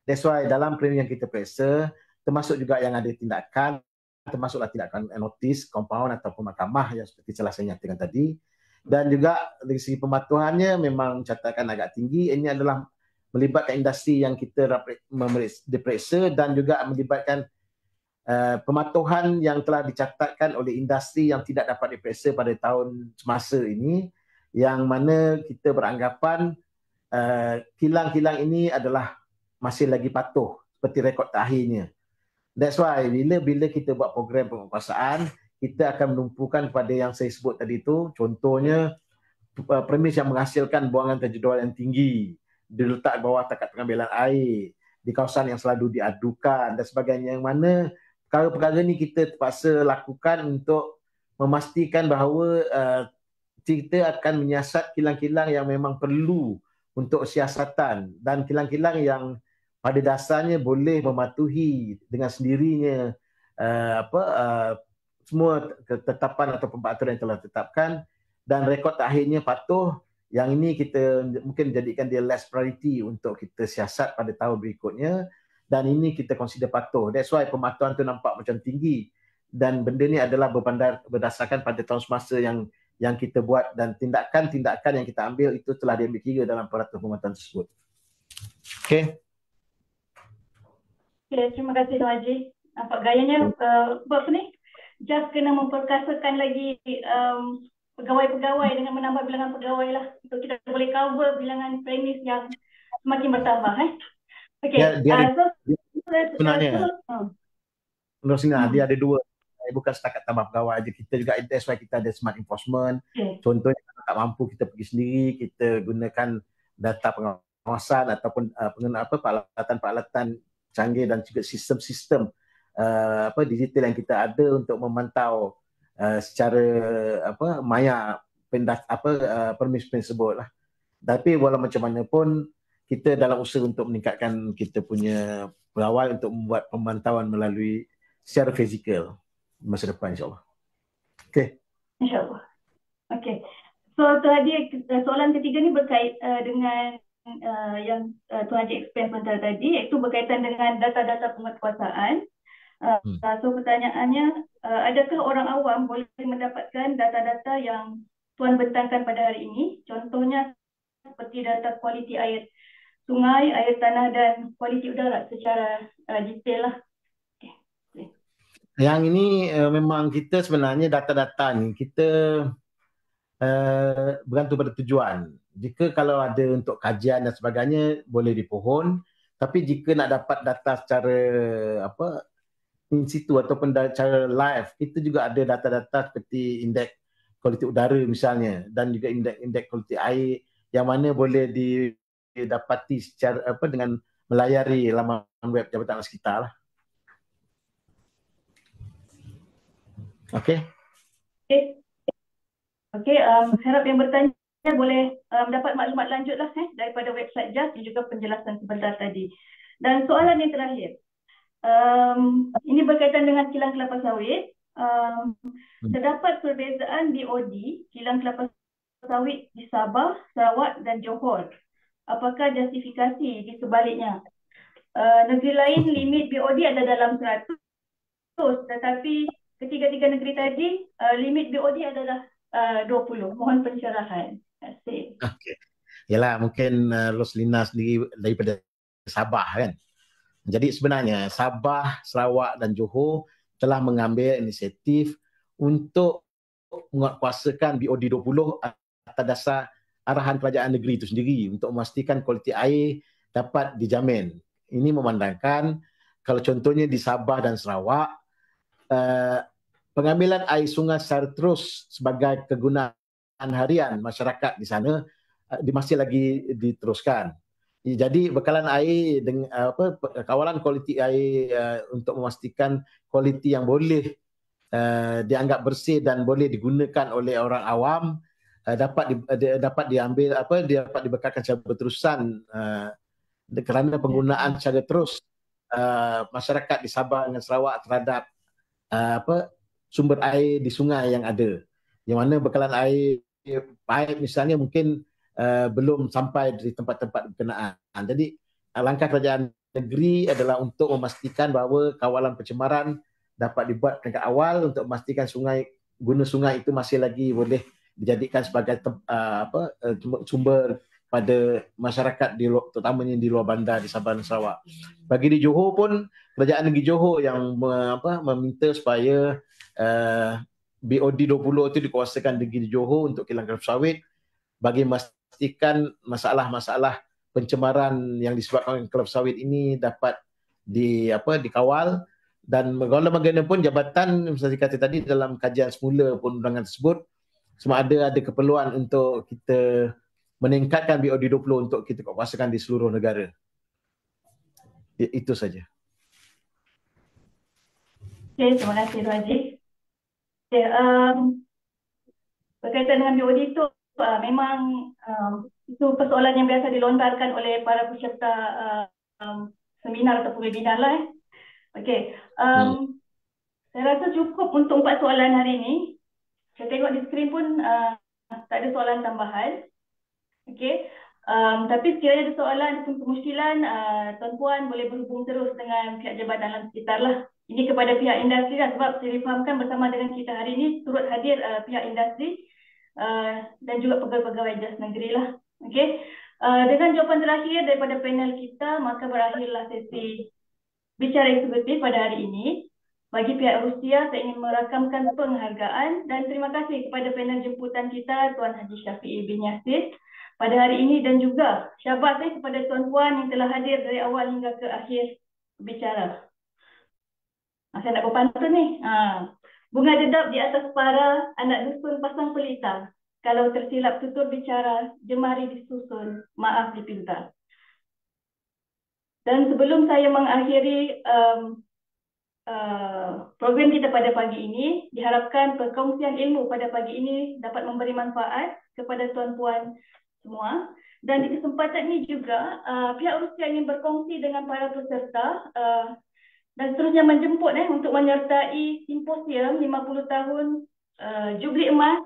That's why dalam premis yang kita periksa, termasuk juga yang ada tindakan, termasuklah tindakan notis, compound ataupun mahkamah yang seperti telah saya nyatakan tadi. Dan juga dari segi pematuhannya memang catatkan agak tinggi. Ini adalah melibatkan industri yang kita diperiksa dan juga melibatkan pematuhan yang telah dicatatkan oleh industri yang tidak dapat diperiksa pada tahun semasa ini, yang mana kita beranggapan kilang-kilang ini adalah masih lagi patuh seperti rekod terakhirnya. That's why bila kita buat program penguasaan, kita akan menumpukan kepada yang saya sebut tadi itu, contohnya premis yang menghasilkan buangan terjedual yang tinggi, diletak bawah takat pengambilan air, di kawasan yang selalu diadukan dan sebagainya, yang mana perkara-perkara ni kita terpaksa lakukan untuk memastikan bahawa kita akan menyiasat kilang-kilang yang memang perlu untuk siasatan, dan kilang-kilang yang pada dasarnya boleh mematuhi dengan sendirinya semua ketetapan atau peraturan yang telah ditetapkan, dan rekod terakhirnya patuh. Yang ini kita mungkin jadikan dia last priority untuk kita siasat pada tahun berikutnya, dan ini kita consider patuh. That's why pematuhan tu nampak macam tinggi, dan benda ni adalah berdasarkan pada tahun semasa yang kita buat, dan tindakan-tindakan yang kita ambil itu telah diambil kira dalam peraturan pematuhan tersebut. Okey. Okay, terima kasih Tuan Haji. Nampak gayanya apa ni? JAS kena memperkasakan lagi pegawai-pegawai dengan menambah bilangan pegawai lah, untuk kita boleh cover bilangan premis yang semakin bertambah. Okey. Sebenarnya menurut saya dia ada dua. bukan setakat tambah pegawai aja, kita juga, that's why kita ada smart enforcement. Okay. Contohnya kalau tak mampu kita pergi sendiri, kita gunakan data pengawasan ataupun peralatan-peralatan canggih dan juga sistem-sistem digital yang kita ada untuk memantau secara maya permis tersebut lah. Tapi walau macam mana pun kita dalam usaha untuk meningkatkan kita punya pegawai untuk membuat pemantauan melalui secara fizikal masa depan, insyaAllah. Okey. InsyaAllah. Okey. So tadi soalan ketiga ni berkait dengan yang Tuan Haji explain sebentar tadi, iaitu berkaitan dengan data-data penguatkuasaan. So pertanyaannya, adakah orang awam boleh mendapatkan data-data yang Tuan bentangkan pada hari ini? Contohnya seperti data kualiti air sungai, air tanah dan kualiti udara secara detail lah. Okay. Yang ini memang kita sebenarnya data-data ni kita bergantung pada tujuan. Jika kalau ada untuk kajian dan sebagainya boleh dipohon, tapi jika nak dapat data secara in situ ataupun secara live, kita juga ada data-data seperti indeks kualiti udara misalnya, dan juga indeks kualiti air yang mana boleh didapati secara dengan melayari laman web Jabatan Alam Sekitar lah. Okey. Okey, harap yang bertanya boleh mendapat maklumat lanjut lah daripada website JAS dan juga penjelasan sebentar tadi. Dan soalan yang terakhir, ini berkaitan dengan kilang kelapa sawit. Terdapat perbezaan BOD kilang kelapa sawit di Sabah, Sarawak dan Johor. Apakah justifikasi di sebaliknya? Negeri lain limit BOD ada dalam 100, tetapi ketiga-tiga negeri tadi limit BOD adalah 20. Mohon pencerahan. Terima kasih. Okey. Yalah, mungkin Roslina sendiri daripada Sabah kan. Jadi sebenarnya Sabah, Sarawak dan Johor telah mengambil inisiatif untuk menguatkuasakan BOD 20 atas dasar arahan kerajaan negeri itu sendiri untuk memastikan kualiti air dapat dijamin. Ini memandangkan kalau contohnya di Sabah dan Sarawak, pengambilan air sungai secara terus sebagai kegunaan harian masyarakat di sana masih lagi diteruskan. Jadi bekalan air dengan kawalan kualiti air untuk memastikan kualiti yang boleh dianggap bersih dan boleh digunakan oleh orang awam dapat diambil dapat dibekalkan secara berterusan kerana penggunaan secara terus masyarakat di Sabah dan Sarawak terhadap sumber air di sungai yang ada, yang mana bekalan air paip misalnya mungkin belum sampai di tempat-tempat berkenaan. Jadi langkah kerajaan negeri adalah untuk memastikan bahawa kawalan pencemaran dapat dibuat tingkat awal untuk memastikan guna sungai itu masih lagi boleh dijadikan sebagai sumber pada masyarakat terutamanya di luar bandar di Sabah dan Sarawak. Bagi di Johor pun, kerajaan negeri Johor yang meminta supaya BOD 20 itu dikuasakan negeri Johor untuk kilang kelapa sawit bagi memastikan masalah-masalah pencemaran yang disebabkan kelapa sawit ini dapat dikawal. Dan walau bagaimanapun jabatan seperti kata tadi dalam kajian semula pun undangan tersebut semua ada keperluan untuk kita meningkatkan BOD 20 untuk kita kuasakan di seluruh negara. Itu saja. Okay, terima kasih Tuan Haji. Okay, berkaitan dengan BOD itu memang itu persoalan yang biasa dilontarkan oleh para peserta seminar atau webinar lah. Okey, saya rasa cukup untuk 4 soalan hari ini. Saya tengok di skrin pun tak ada soalan tambahan. Okey, tapi sekiranya ada soalan ataupun kemusykilan, tuan-puan boleh berhubung terus dengan pihak Jabatan Alam Sekitar lah. Ini kepada pihak industri lah, sebab saya difahamkan bersama dengan kita hari ini turut hadir pihak industri dan juga pegawai-pegawai JAS negeri lah. Okey, dengan jawapan terakhir daripada panel kita, maka berakhirlah sesi bicara eksekutif pada hari ini. Bagi pihak Rusia, saya ingin merakamkan penghargaan dan terima kasih kepada panel jemputan kita, Tuan Haji Syafiee bin Yasir pada hari ini, dan juga syabas kepada tuan-puan yang telah hadir dari awal hingga ke akhir bicara. Saya nak berpantun ni. Bunga dedap di atas para, anak dusun pasang pelita. Kalau tersilap tutur bicara, jemari disusun, maaf dipinta. Dan sebelum saya mengakhiri program kita pada pagi ini, diharapkan perkongsian ilmu pada pagi ini dapat memberi manfaat kepada tuan-puan semua. Dan di kesempatan ini juga, pihak Rusia ingin berkongsi dengan para peserta dan seterusnya menjemput untuk menyertai simposium 50 tahun Jubli Emas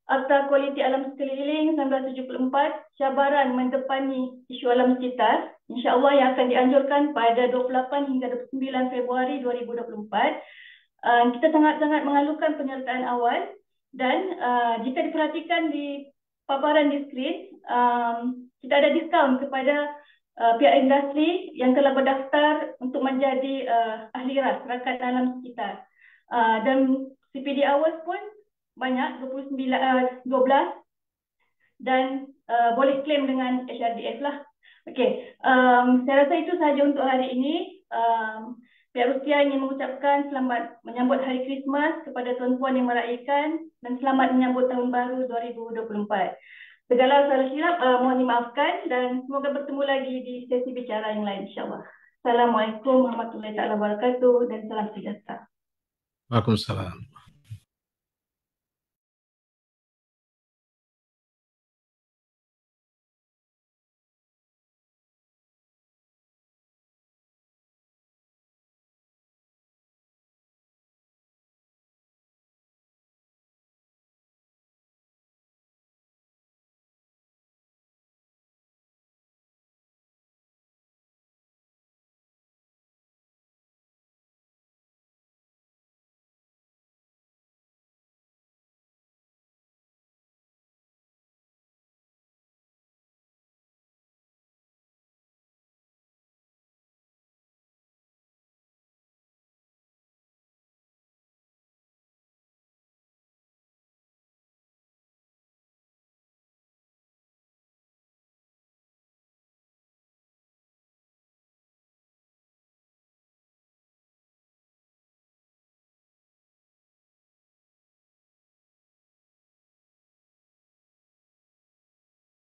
Akta Kualiti Alam Sekeliling 1974, cabaran mendepani isu alam sekitar, insya-Allah yang akan dianjurkan pada 28 hingga 29 Februari 2024. Kita sangat-sangat mengalukan penyertaan awal dan jika diperhatikan di paparan di skrin, kita ada diskaun kepada pihak industri yang telah berdaftar untuk menjadi ahli ras rakan alam sekitar. Dan CPD Awards pun banyak, 12 dan boleh claim dengan HRDF lah. Okey, saya rasa itu sahaja untuk hari ini. Pihak Rusia ingin mengucapkan selamat menyambut Hari Krismas kepada tuan-puan yang meraihkan dan selamat menyambut Tahun Baru 2024. Segala salah silap mohon dimaafkan dan semoga bertemu lagi di sesi bicara yang lain insya-Allah. Assalamualaikum warahmatullahi wabarakatuh dan salam sejahtera. Waalaikumsalam.